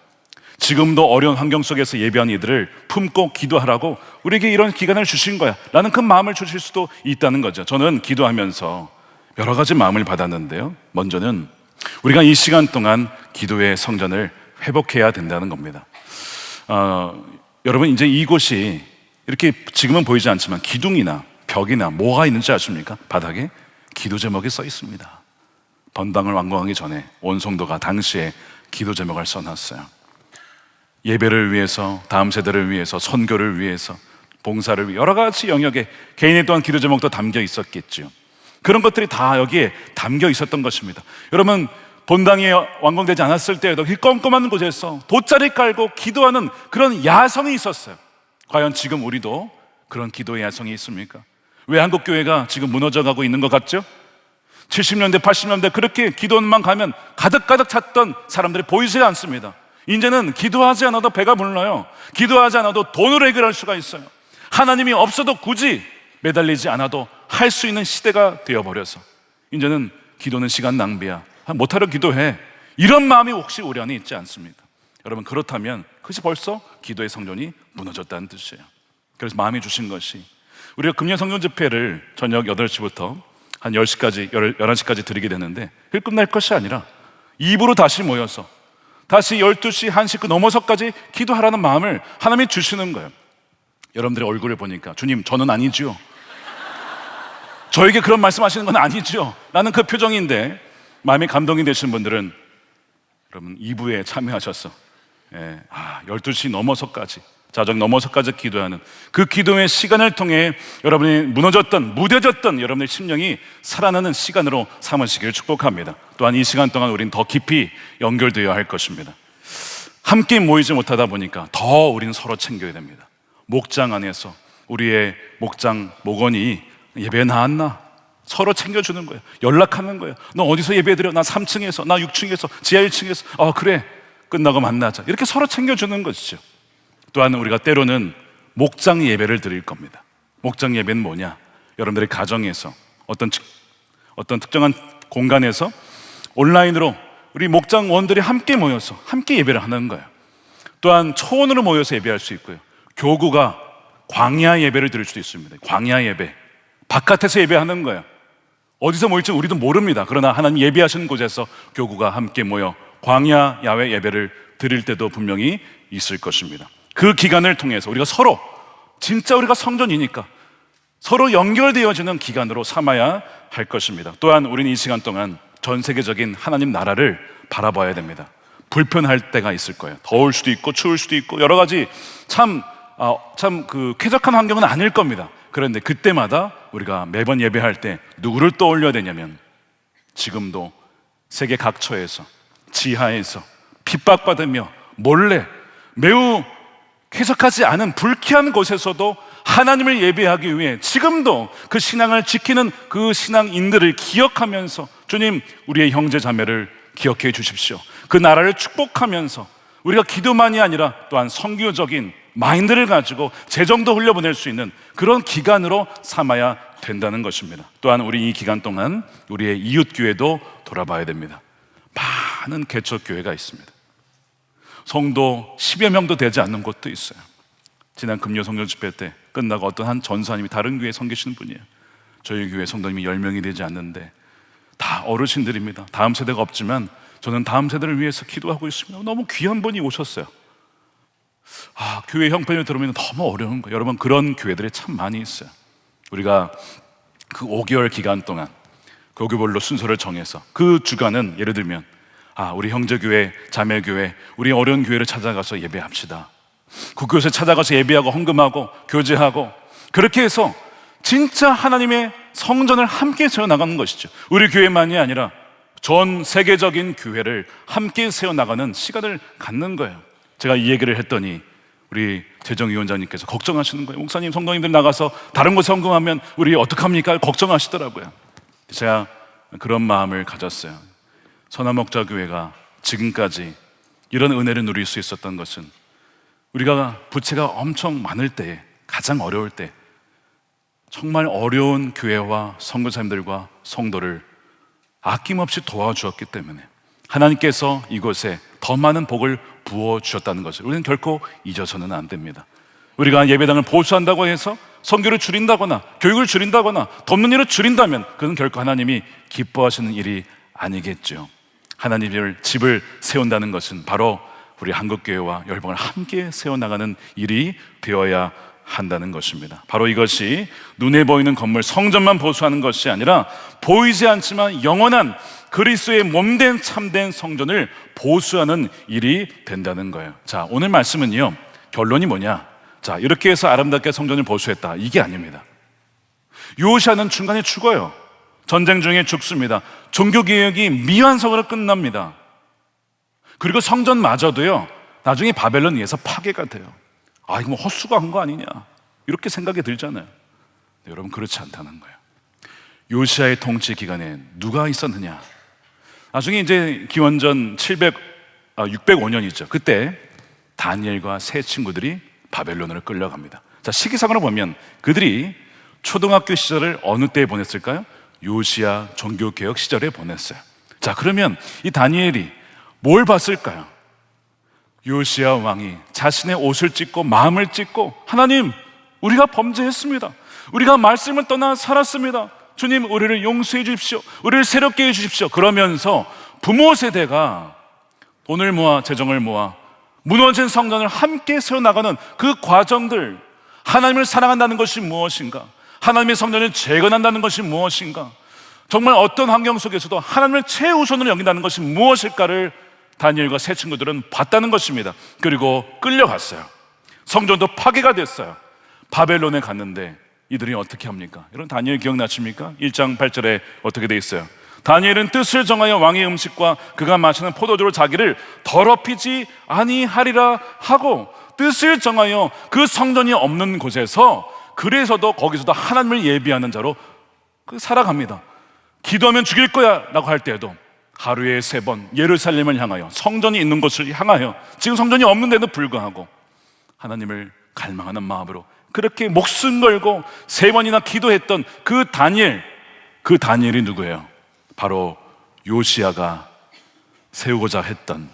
지금도 어려운 환경 속에서 예배한 이들을 품고 기도하라고 우리에게 이런 기간을 주신 거야 라는 그 마음을 주실 수도 있다는 거죠. 저는 기도하면서 여러 가지 마음을 받았는데요, 먼저는 우리가 이 시간 동안 기도의 성전을 회복해야 된다는 겁니다. 여러분, 이제 이곳이 이렇게 지금은 보이지 않지만 기둥이나 벽이나 뭐가 있는지 아십니까? 바닥에 기도 제목이 써 있습니다. 본당을 완공하기 전에 온 성도가 당시에 기도 제목을 써놨어요. 예배를 위해서, 다음 세대를 위해서, 선교를 위해서, 봉사를 위해 여러 가지 영역에 개인의 또한 기도 제목도 담겨 있었겠죠. 그런 것들이 다 여기에 담겨 있었던 것입니다. 여러분, 본당이 완공되지 않았을 때에도 이 껌껌한 곳에서 돗자리 깔고 기도하는 그런 야성이 있었어요. 과연 지금 우리도 그런 기도의 야성이 있습니까? 왜 한국교회가 지금 무너져가고 있는 것 같죠? 70년대, 80년대 그렇게 기도원만 가면 가득가득 찼던 사람들이 보이지 않습니다. 이제는 기도하지 않아도 배가 불러요. 기도하지 않아도 돈으로 해결할 수가 있어요. 하나님이 없어도 굳이 매달리지 않아도 할 수 있는 시대가 되어버려서 이제는 기도는 시간 낭비야, 못하러 기도해, 이런 마음이 혹시 우리 안에 있지 않습니까? 여러분, 그렇다면 그것이 벌써 기도의 성전이 무너졌다는 뜻이에요. 그래서 마음이 주신 것이, 우리가 금년 성전 집회를 저녁 8시부터 한 10시까지, 11시까지 드리게 되는데 그 끝날 것이 아니라 입으로 다시 모여서 다시 12시, 1시 그 넘어서까지 기도하라는 마음을 하나님이 주시는 거예요. 여러분들의 얼굴을 보니까 주님, 저는 아니지요, 저에게 그런 말씀하시는 건 아니지요 라는 그 표정인데, 마음이 감동이 되신 분들은 여러분 2부에 참여하셔서 12시 넘어서까지, 자정 넘어서까지 기도하는 그 기도의 시간을 통해 여러분이 무너졌던, 무뎌졌던 여러분의 심령이 살아나는 시간으로 삼으시길 축복합니다. 또한 이 시간 동안 우리는 더 깊이 연결되어야 할 것입니다. 함께 모이지 못하다 보니까 더 우리는 서로 챙겨야 됩니다. 목장 안에서 우리의 목장, 목원이 예배에 나왔나? 서로 챙겨주는 거예요. 연락하는 거예요. 너 어디서 예배드려? 나 3층에서, 나 6층에서, 지하 1층에서. 그래, 끝나고 만나자. 이렇게 서로 챙겨주는 것이죠. 또한 우리가 때로는 목장 예배를 드릴 겁니다. 목장 예배는 뭐냐? 여러분들의 가정에서 어떤 특정한 공간에서 온라인으로 우리 목장원들이 함께 모여서 함께 예배를 하는 거예요. 또한 초원으로 모여서 예배할 수 있고요. 교구가 광야 예배를 드릴 수도 있습니다. 광야 예배, 바깥에서 예배하는 거예요. 어디서 모일지 우리도 모릅니다. 그러나 하나님 예배하시는 곳에서 교구가 함께 모여 광야 야외 예배를 드릴 때도 분명히 있을 것입니다. 그 기간을 통해서 우리가 서로, 진짜 우리가 성전이니까 서로 연결되어지는 기간으로 삼아야 할 것입니다. 또한 우리는 이 시간 동안 전 세계적인 하나님 나라를 바라봐야 됩니다. 불편할 때가 있을 거예요. 더울 수도 있고 추울 수도 있고 여러 가지 참 쾌적한 환경은 아닐 겁니다. 그런데 그때마다 우리가 매번 예배할 때 누구를 떠올려야 되냐면, 지금도 세계 각처에서, 지하에서 핍박받으며 몰래 매우 쾌적하지 않은 불쾌한 곳에서도 하나님을 예배하기 위해 지금도 그 신앙을 지키는 그 신앙인들을 기억하면서, 주님, 우리의 형제 자매를 기억해 주십시오, 그 나라를 축복하면서 우리가 기도만이 아니라 또한 선교적인 마인드를 가지고 재정도 흘려보낼 수 있는 그런 기간으로 삼아야 된다는 것입니다. 또한 우리 이 기간 동안 우리의 이웃교회도 돌아봐야 됩니다. 많은 개척교회가 있습니다. 성도 10여 명도 되지 않는 곳도 있어요. 지난 금요 성전 집회 때 끝나고 어떤 한 전사님이 다른 교회에 섬기시는 분이에요. 저희 교회 성도님이 10명이 되지 않는데 다 어르신들입니다. 다음 세대가 없지만 저는 다음 세대를 위해서 기도하고 있습니다. 너무 귀한 분이 오셨어요. 교회 형편을 들으면 너무 어려운 거예요. 여러분, 그런 교회들이 참 많이 있어요. 우리가 그 5개월 기간 동안 교구별로 순서를 정해서 그 주간은 예를 들면 우리 형제교회, 자매교회, 우리 어려운 교회를 찾아가서 예배합시다. 국교에서 찾아가서 예배하고 헌금하고 교제하고, 그렇게 해서 진짜 하나님의 성전을 함께 세워나가는 것이죠. 우리 교회만이 아니라 전 세계적인 교회를 함께 세워나가는 시간을 갖는 거예요. 제가 이 얘기를 했더니 우리 재정위원장님께서 걱정하시는 거예요. 목사님, 성도님들 나가서 다른 곳에 헌금하면 우리 어떡합니까? 걱정하시더라고요. 제가 그런 마음을 가졌어요. 선화목자교회가 지금까지 이런 은혜를 누릴 수 있었던 것은 우리가 부채가 엄청 많을 때, 가장 어려울 때 정말 어려운 교회와 선교사님들과 성도를 아낌없이 도와주었기 때문에 하나님께서 이곳에 더 많은 복을 부어주셨다는 것을 우리는 결코 잊어서는 안 됩니다. 우리가 예배당을 보수한다고 해서 선교를 줄인다거나 교육을 줄인다거나 돕는 일을 줄인다면 그건 결코 하나님이 기뻐하시는 일이 아니겠죠. 하나님의 집을 세운다는 것은 바로 우리 한국교회와 열방을 함께 세워나가는 일이 되어야 한다는 것입니다. 바로 이것이 눈에 보이는 건물 성전만 보수하는 것이 아니라 보이지 않지만 영원한 그리스도의 몸된 참된 성전을 보수하는 일이 된다는 거예요. 자, 오늘 말씀은요, 결론이 뭐냐? 자, 이렇게 해서 아름답게 성전을 보수했다, 이게 아닙니다. 요시아는 중간에 죽어요. 전쟁 중에 죽습니다. 종교개혁이 미완성으로 끝납니다. 그리고 성전마저도요, 나중에 바벨론에 의해서 파괴가 돼요. 아, 이거 뭐 헛수고 한 거 아니냐, 이렇게 생각이 들잖아요. 네, 여러분, 그렇지 않다는 거예요. 요시아의 통치 기간에 누가 있었느냐? 나중에 이제 기원전 605년이죠. 그때 다니엘과 세 친구들이 바벨론으로 끌려갑니다. 자, 시기상으로 보면 그들이 초등학교 시절을 어느 때에 보냈을까요? 요시아 종교개혁 시절에 보냈어요. 자, 그러면 이 다니엘이 뭘 봤을까요? 요시아 왕이 자신의 옷을 찢고 마음을 찢고, 하나님, 우리가 범죄했습니다. 우리가 말씀을 떠나 살았습니다. 주님, 우리를 용서해 주십시오. 우리를 새롭게 해 주십시오. 그러면서 부모 세대가 돈을 모아, 재정을 모아 무너진 성전을 함께 세워나가는 그 과정들, 하나님을 사랑한다는 것이 무엇인가? 하나님의 성전을 재건한다는 것이 무엇인가? 정말 어떤 환경 속에서도 하나님을 최우선으로 여긴다는 것이 무엇일까를 다니엘과 세 친구들은 봤다는 것입니다. 그리고 끌려갔어요. 성전도 파괴가 됐어요. 바벨론에 갔는데 이들이 어떻게 합니까? 여러분, 다니엘 기억나십니까? 1장 8절에 어떻게 돼 있어요? 다니엘은 뜻을 정하여 왕의 음식과 그가 마시는 포도주로 자기를 더럽히지 아니하리라 하고, 뜻을 정하여 그 성전이 없는 곳에서, 그래서도 거기서도 하나님을 예비하는 자로 살아갑니다. 기도하면 죽일 거야 라고 할 때에도 하루에 3번 예루살렘을 향하여, 성전이 있는 곳을 향하여, 지금 성전이 없는 데도 불구하고 하나님을 갈망하는 마음으로 그렇게 목숨 걸고 3번이나 기도했던 그 다니엘이 누구예요? 바로 요시아가 세우고자 했던,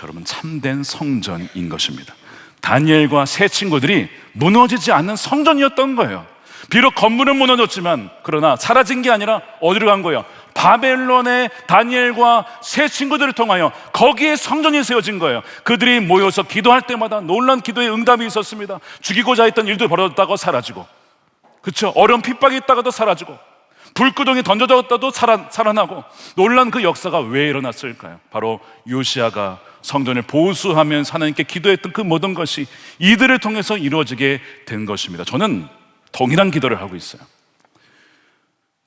여러분, 참된 성전인 것입니다. 다니엘과 세 친구들이 무너지지 않는 성전이었던 거예요. 비록 건물은 무너졌지만, 그러나 사라진 게 아니라 어디로 간 거예요? 바벨론의 다니엘과 세 친구들을 통하여 거기에 성전이 세워진 거예요. 그들이 모여서 기도할 때마다 놀란 기도의 응답이 있었습니다. 죽이고자 했던 일도 벌어졌다가 사라지고, 그렇죠? 어려운 핍박이 있다가도 사라지고, 불구덩이 던져졌다도 살아나고, 놀란 그 역사가 왜 일어났을까요? 바로 요시아가 성전을 보수하면서 하나님께 기도했던 그 모든 것이 이들을 통해서 이루어지게 된 것입니다. 저는 동일한 기도를 하고 있어요.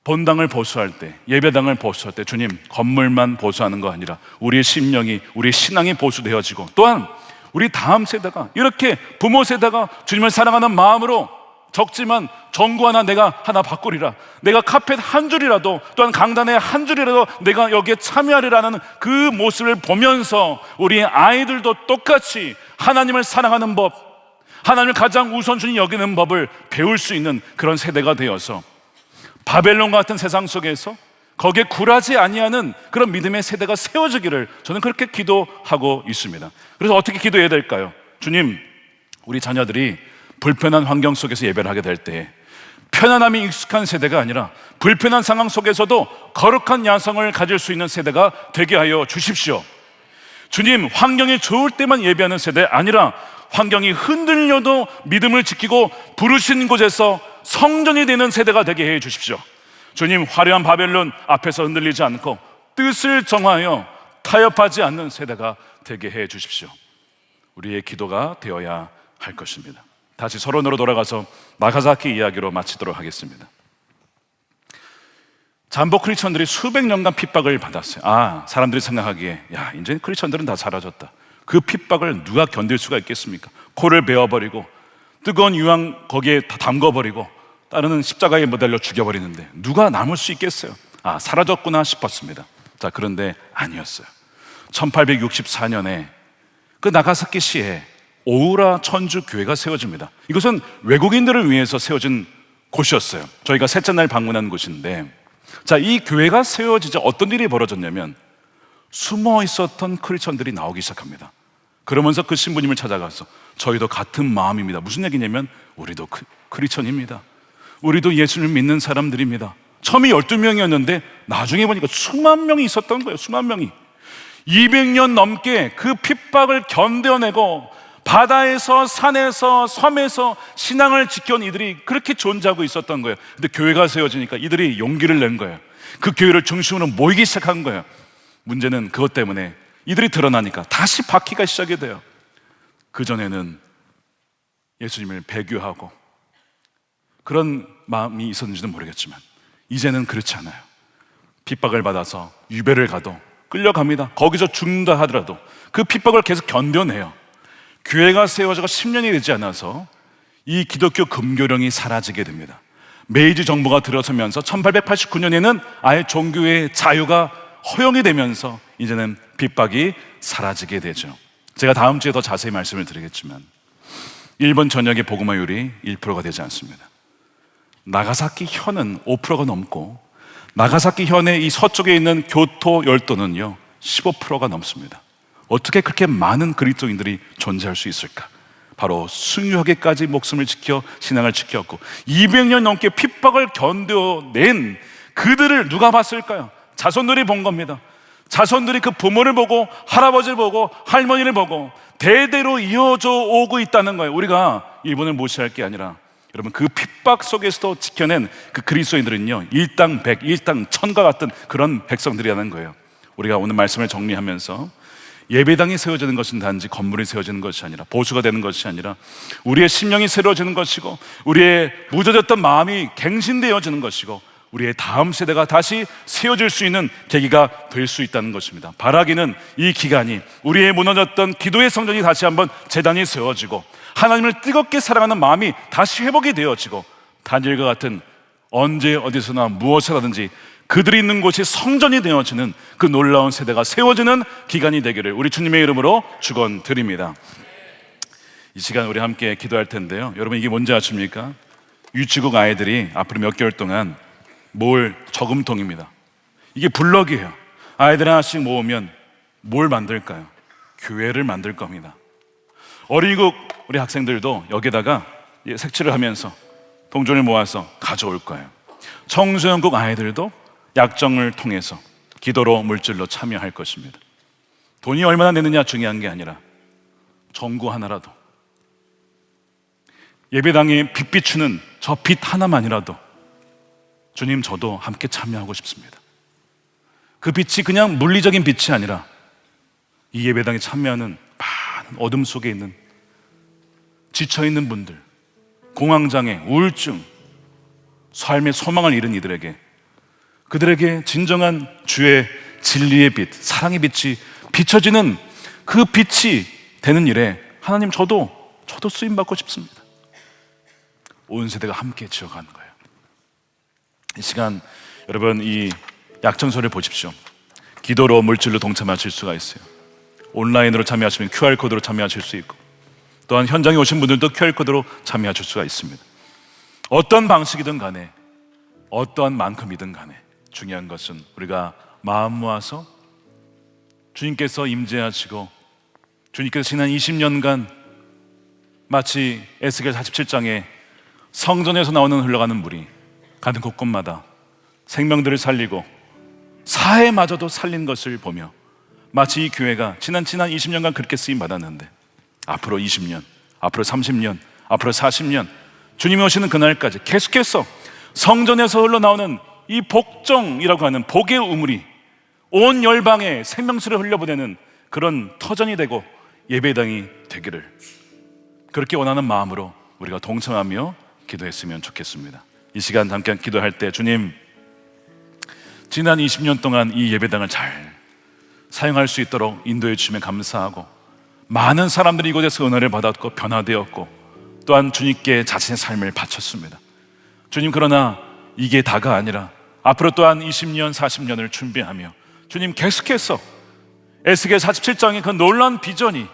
본당을 보수할 때, 예배당을 보수할 때, 주님, 건물만 보수하는 거 아니라 우리의 심령이, 우리의 신앙이 보수되어지고, 또한 우리 다음 세대가, 이렇게 부모 세대가 주님을 사랑하는 마음으로, 적지만 전구 하나 내가 하나 바꾸리라, 내가 카펫 한 줄이라도, 또한 강단에 한 줄이라도 내가 여기에 참여하리라는 그 모습을 보면서 우리 아이들도 똑같이 하나님을 사랑하는 법, 하나님을 가장 우선순위 여기는 법을 배울 수 있는 그런 세대가 되어서 바벨론 같은 세상 속에서 거기에 굴하지 아니하는 그런 믿음의 세대가 세워지기를 저는 그렇게 기도하고 있습니다. 그래서 어떻게 기도해야 될까요? 주님, 우리 자녀들이 불편한 환경 속에서 예배를 하게 될 때 편안함이 익숙한 세대가 아니라 불편한 상황 속에서도 거룩한 야성을 가질 수 있는 세대가 되게 하여 주십시오. 주님, 환경이 좋을 때만 예배하는 세대 아니라 환경이 흔들려도 믿음을 지키고 부르신 곳에서 성전이 되는 세대가 되게 해 주십시오. 주님, 화려한 바벨론 앞에서 흔들리지 않고 뜻을 정하여 타협하지 않는 세대가 되게 해 주십시오. 우리의 기도가 되어야 할 것입니다. 다시 서론으로 돌아가서 나가사키 이야기로 마치도록 하겠습니다. 잠보 크리스천들이 수백 년간 핍박을 받았어요. 사람들이 생각하기에, 야, 이제 크리스천들은 다 사라졌다. 그 핍박을 누가 견딜 수가 있겠습니까? 코를 베어버리고 뜨거운 유황 거기에 다 담궈버리고 따르는 십자가에 매달려 죽여버리는데 누가 남을 수 있겠어요? 사라졌구나 싶었습니다. 자, 그런데 아니었어요. 1864년에 그 나가사키 시에 오우라 천주 교회가 세워집니다. 이것은 외국인들을 위해서 세워진 곳이었어요. 저희가 셋째 날 방문한 곳인데, 자, 이 교회가 세워지자 어떤 일이 벌어졌냐면 숨어 있었던 크리스천들이 나오기 시작합니다. 그러면서 그 신부님을 찾아가서 저희도 같은 마음입니다. 무슨 얘기냐면 우리도 크리스천입니다. 우리도 예수를 믿는 사람들입니다. 처음에 12명이었는데 나중에 보니까 수만 명이 있었던 거예요. 수만 명이 200년 넘게 그 핍박을 견뎌내고 바다에서 산에서 섬에서 신앙을 지켜온 이들이 그렇게 존재하고 있었던 거예요. 근데 교회가 세워지니까 이들이 용기를 낸 거예요. 그 교회를 중심으로 모이기 시작한 거예요. 문제는 그것 때문에 이들이 드러나니까 다시 바퀴가 시작이 돼요. 그전에는 예수님을 배교하고 그런 마음이 있었는지는 모르겠지만 이제는 그렇지 않아요. 핍박을 받아서 유배를 가도 끌려갑니다. 거기서 죽는다 하더라도 그 핍박을 계속 견뎌내요. 교회가 세워져가 10년이 되지 않아서 이 기독교 금교령이 사라지게 됩니다. 메이지 정부가 들어서면서 1889년에는 아예 종교의 자유가 허용이 되면서 이제는 핍박이 사라지게 되죠. 제가 다음 주에 더 자세히 말씀을 드리겠지만 일본 전역의 복음화율이 1%가 되지 않습니다. 나가사키 현은 5%가 넘고 나가사키 현의 이 서쪽에 있는 교토 열도는요 15%가 넘습니다. 어떻게 그렇게 많은 그리스도인들이 존재할 수 있을까? 바로 순교하기까지 목숨을 지켜 신앙을 지켰고 200년 넘게 핍박을 견뎌낸 그들을 누가 봤을까요? 자손들이 본 겁니다. 자손들이 그 부모를 보고 할아버지를 보고 할머니를 보고 대대로 이어져 오고 있다는 거예요. 우리가 일본을 무시할 게 아니라 여러분 그 핍박 속에서도 지켜낸 그 그리스도인들은요 일당 백, 일당 천과 같은 그런 백성들이라는 거예요. 우리가 오늘 말씀을 정리하면서 예배당이 세워지는 것은 단지 건물이 세워지는 것이 아니라 보수가 되는 것이 아니라 우리의 심령이 새로워지는 것이고 우리의 무뎌졌던 마음이 갱신되어지는 것이고 우리의 다음 세대가 다시 세워질 수 있는 계기가 될 수 있다는 것입니다. 바라기는 이 기간이 우리의 무너졌던 기도의 성전이 다시 한번 재단이 세워지고 하나님을 뜨겁게 사랑하는 마음이 다시 회복이 되어지고 다니엘과 같은 언제 어디서나 무엇을 하든지 그들이 있는 곳이 성전이 되어지는 그 놀라운 세대가 세워지는 기간이 되기를 우리 주님의 이름으로 축원드립니다. 이 시간 우리 함께 기도할 텐데요. 여러분 이게 뭔지 아십니까? 유치국 아이들이 앞으로 몇 개월 동안 모을 저금통입니다. 이게 블럭이에요. 아이들 하나씩 모으면 뭘 만들까요? 교회를 만들 겁니다. 어린이국 우리 학생들도 여기다가 색칠을 하면서 동전을 모아서 가져올 거예요. 청소년국 아이들도 약정을 통해서 기도로 물질로 참여할 것입니다. 돈이 얼마나 내느냐 중요한 게 아니라 정구 하나라도 예배당에 빛 비추는 저 빛 하나만이라도 주님 저도 함께 참여하고 싶습니다. 그 빛이 그냥 물리적인 빛이 아니라 이 예배당에 참여하는 많은 어둠 속에 있는 지쳐있는 분들, 공황장애, 우울증, 삶의 소망을 잃은 이들에게 그들에게 진정한 주의 진리의 빛, 사랑의 빛이 비춰지는 그 빛이 되는 일에 하나님 저도 쓰임받고 싶습니다. 온 세대가 함께 지어가는 거예요. 이 시간 여러분 이 약정서를 보십시오. 기도로 물질로 동참하실 수가 있어요. 온라인으로 참여하시면 QR코드로 참여하실 수 있고 또한 현장에 오신 분들도 QR코드로 참여하실 수가 있습니다. 어떤 방식이든 간에 어떠한 만큼이든 간에 중요한 것은 우리가 마음 모아서 주님께서 임재하시고 주님께서 지난 20년간 마치 에스겔 47장에 성전에서 나오는 흘러가는 물이 가는 곳곳마다 생명들을 살리고 사회마저도 살린 것을 보며 마치 이 교회가 지난 20년간 그렇게 쓰임 받았는데 앞으로 20년, 앞으로 30년, 앞으로 40년 주님이 오시는 그날까지 계속해서 성전에서 흘러나오는 이 복정이라고 하는 복의 우물이 온 열방에 생명수를 흘려보내는 그런 터전이 되고 예배당이 되기를 그렇게 원하는 마음으로 우리가 동참하며 기도했으면 좋겠습니다. 이 시간 함께 기도할 때 주님 지난 20년 동안 이 예배당을 잘 사용할 수 있도록 인도해 주시면 감사하고 많은 사람들이 이곳에서 은혜를 받았고 변화되었고 또한 주님께 자신의 삶을 바쳤습니다. 주님 그러나 이게 다가 아니라 앞으로 또한 20년 40년을 준비하며 주님 계속해서 에스겔 47장의 그 놀라운 비전이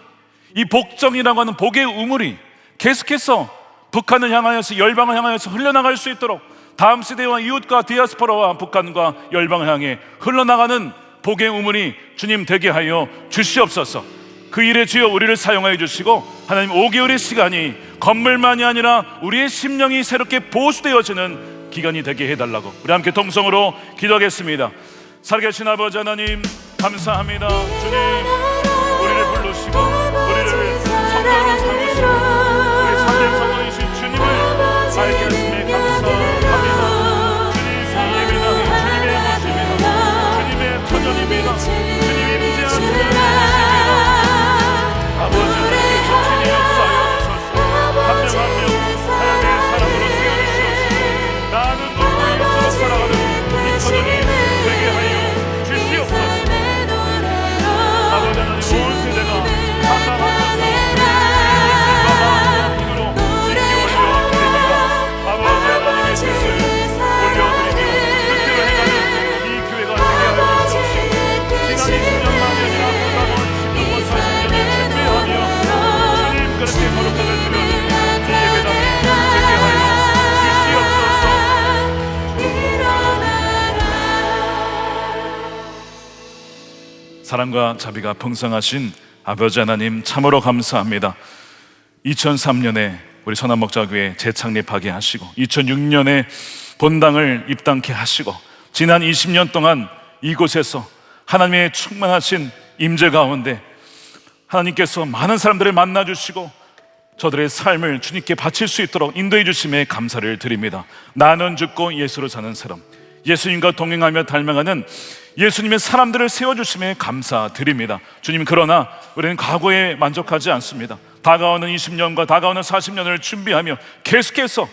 이 복정이라고 하는 복의 우물이 계속해서 북한을 향하여서 열방을 향하여서 흘러나갈 수 있도록 다음 세대와 이웃과 디아스포라와 북한과 열방을 향해 흘러나가는 복의 우물이 주님 되게 하여 주시옵소서. 그 일에 주여 우리를 사용하여 주시고 하나님 5개월의 시간이 건물만이 아니라 우리의 심령이 새롭게 보수되어지는 기간이 되게 해달라고 우리 함께 동성으로 기도하겠습니다. 살아계신 아버지 하나님 감사합니다. 주님 우리를 부르시고 우리를 성도로 삼으시고 우리 참된 성도이신 주님을 알게 하심에 감사합니다. 주님 예배당이 주님의 것입니다. 주님의 터전입니다. 주님이 임재하시는 아버지 우리에게 정신의 역사하여 주셔서 한 명 한 명 하나님의 사랑으로 세워주시옵소서. 나는 누구의 서로 살아가는 이 터전이 되게 하여 사랑과 자비가 풍성하신 아버지 하나님 참으로 감사합니다. 2003년에 우리 선한목자교회 재창립하게 하시고 2006년에 본당을 입당케 하시고 지난 20년 동안 이곳에서 하나님의 충만하신 임재 가운데 하나님께서 많은 사람들을 만나주시고 저들의 삶을 주님께 바칠 수 있도록 인도해 주심에 감사를 드립니다. 나는 죽고 예수로 사는 사람, 예수님과 동행하며 닮아가는 예수님의 사람들을 세워주심에 감사드립니다. 주님, 그러나 우리는 과거에 만족하지 않습니다. 다가오는 20년과 다가오는 40년을 준비하며 계속해서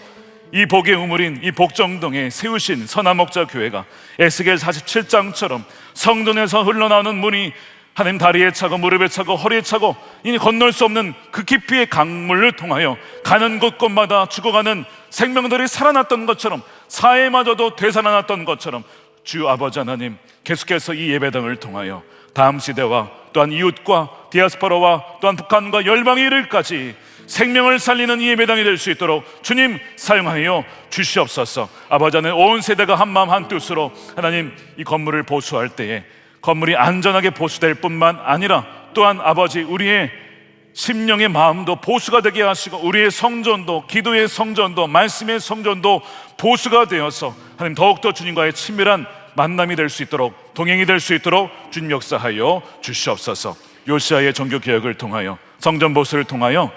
이 복의 우물인 이 복정동에 세우신 선한목자교회가 에스겔 47장처럼 성전에서 흘러나오는 물이 하나님 다리에 차고 무릎에 차고 허리에 차고 이니 건널 수 없는 그 깊이의 강물을 통하여 가는 곳곳마다 죽어가는 생명들이 살아났던 것처럼 사회마저도 되살아났던 것처럼 주 아버지 하나님, 계속해서 이 예배당을 통하여 다음 시대와 또한 이웃과 디아스포라와 또한 북한과 열방의 일을까지 생명을 살리는 이 예배당이 될 수 있도록 주님 사용하여 주시옵소서. 아버지 하나님, 온 세대가 한마음 한뜻으로 하나님 이 건물을 보수할 때에 건물이 안전하게 보수될 뿐만 아니라 또한 아버지 우리의 심령의 마음도 보수가 되게 하시고 우리의 성전도, 기도의 성전도, 말씀의 성전도 보수가 되어서 하나님 더욱더 주님과의 친밀한 만남이 될 수 있도록, 동행이 될 수 있도록 주님 역사하여 주시옵소서. 요시아의 종교개혁을 통하여, 성전 보수를 통하여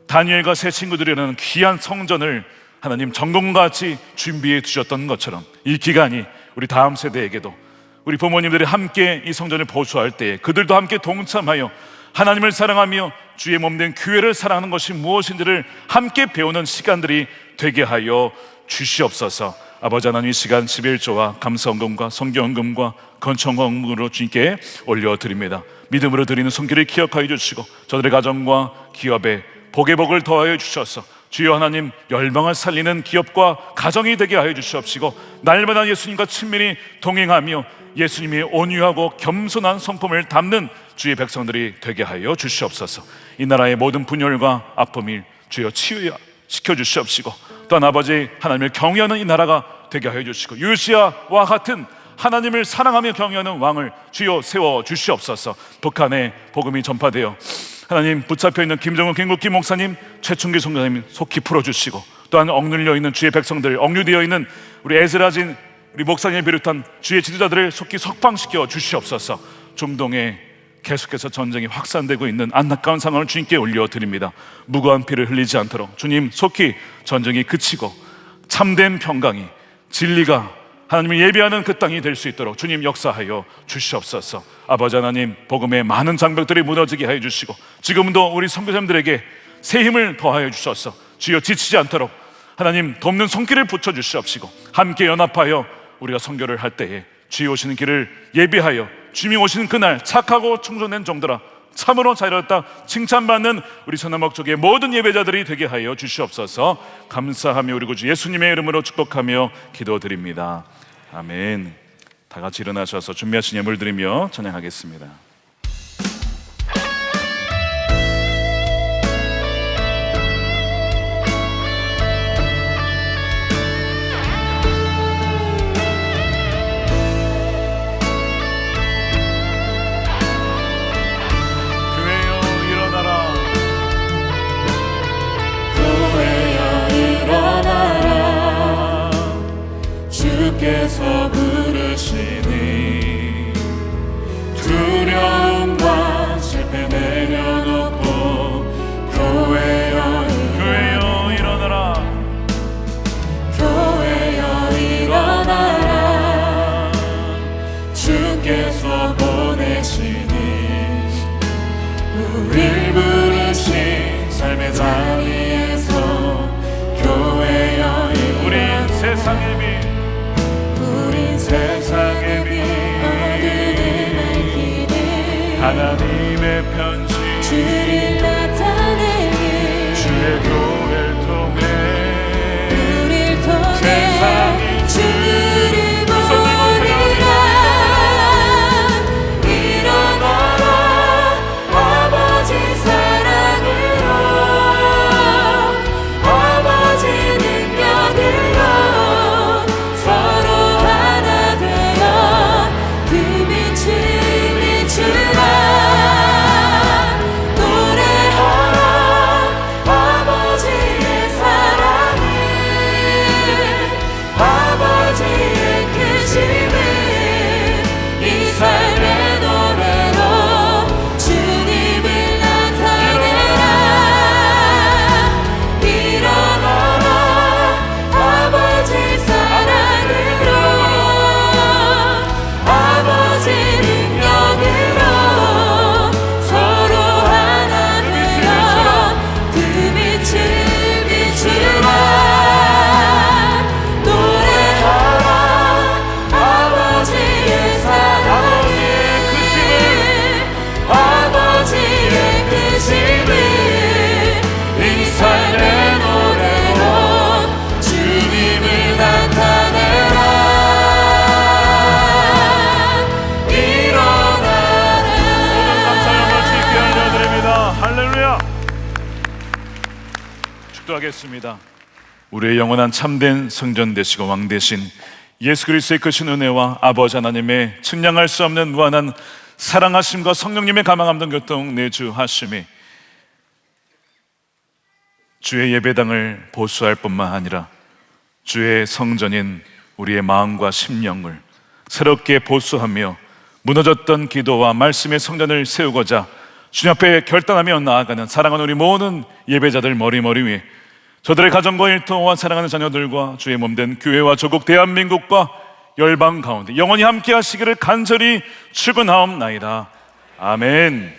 다니엘과 새 친구들이라는 귀한 성전을 하나님 정금같이 준비해 주셨던 것처럼 이 기간이 우리 다음 세대에게도, 우리 부모님들이 함께 이 성전을 보수할 때에 그들도 함께 동참하여 하나님을 사랑하며 주의 몸된 교회를 사랑하는 것이 무엇인지를 함께 배우는 시간들이 되게 하여 주시옵소서. 아버지 하나님, 이 시간 11조와 감사헌금과 성경헌금과 건청헌금으로 주님께 올려드립니다. 믿음으로 드리는 손길을 기억하여 주시고 저들의 가정과 기업에 복의 복을 더하여 주셔서 주여 하나님, 열방을 살리는 기업과 가정이 되게 하여 주시옵시고 날마다 예수님과 친밀히 동행하며 예수님의 온유하고 겸손한 성품을 담는 주의 백성들이 되게 하여 주시옵소서. 이 나라의 모든 분열과 아픔을 주여 치유시켜 주시옵시고 또한 아버지 하나님을 경외하는 이 나라가 되게 하여 주시고 요시아와 같은 하나님을 사랑하며 경외하는 왕을 주여 세워 주시옵소서. 북한에 복음이 전파되어 하나님 붙잡혀 있는 김정은 김국기 목사님, 최충기 성도님 속히 풀어주시고 또한 억눌려 있는 주의 백성들, 억류되어 있는 우리 에스라진 우리 목사님을 비롯한 주의 지도자들을 속히 석방시켜 주시옵소서. 중동에 계속해서 전쟁이 확산되고 있는 안타까운 상황을 주님께 올려드립니다. 무고한 피를 흘리지 않도록 주님 속히 전쟁이 그치고 참된 평강이, 진리가 하나님을 예배하는 그 땅이 될 수 있도록 주님 역사하여 주시옵소서. 아버지 하나님, 복음의 많은 장벽들이 무너지게 하여 주시고 지금도 우리 선교사님들에게 새 힘을 더하여 주셔서 주여 지치지 않도록 하나님 돕는 손길을 붙여 주시옵시고 함께 연합하여 우리가 선교를 할 때에 주여 오시는 길을 예비하여 주님이 오시는 그날 착하고 충성된 종들아 참으로 잘했다 칭찬받는 우리 선한목적의 모든 예배자들이 되게 하여 주시옵소서. 감사하며 우리 구주 예수님의 이름으로 축복하며 기도드립니다. 아멘. 다 같이 일어나셔서 준비하신 예물 드리며 찬양하겠습니다. 주께서 부르시니 두려움과 실패 내려놓고 교회여 일어나라, 교회여 일어나라. 주께서 보내시니 우릴 부르신 삶의 자리에서 교회여 일어나라. 우리 세상의 빛, 세상의 빛, 기도하겠습니다. 우리의 영원한 참된 성전 되시고 왕 되신 예수 그리스도의 크신 은혜와 아버지 하나님의 측량할 수 없는 무한한 사랑하심과 성령님의 가망함동 교통 내주하심이 주의 예배당을 보수할 뿐만 아니라 주의 성전인 우리의 마음과 심령을 새롭게 보수하며 무너졌던 기도와 말씀의 성전을 세우고자 주님 앞에 결단하며 나아가는 사랑하는 우리 모든 예배자들 머리 위에 저들의 가정과 일터와 사랑하는 자녀들과 주의 몸된 교회와 조국 대한민국과 열방 가운데 영원히 함께 하시기를 간절히 축원하옵나이다. 아멘.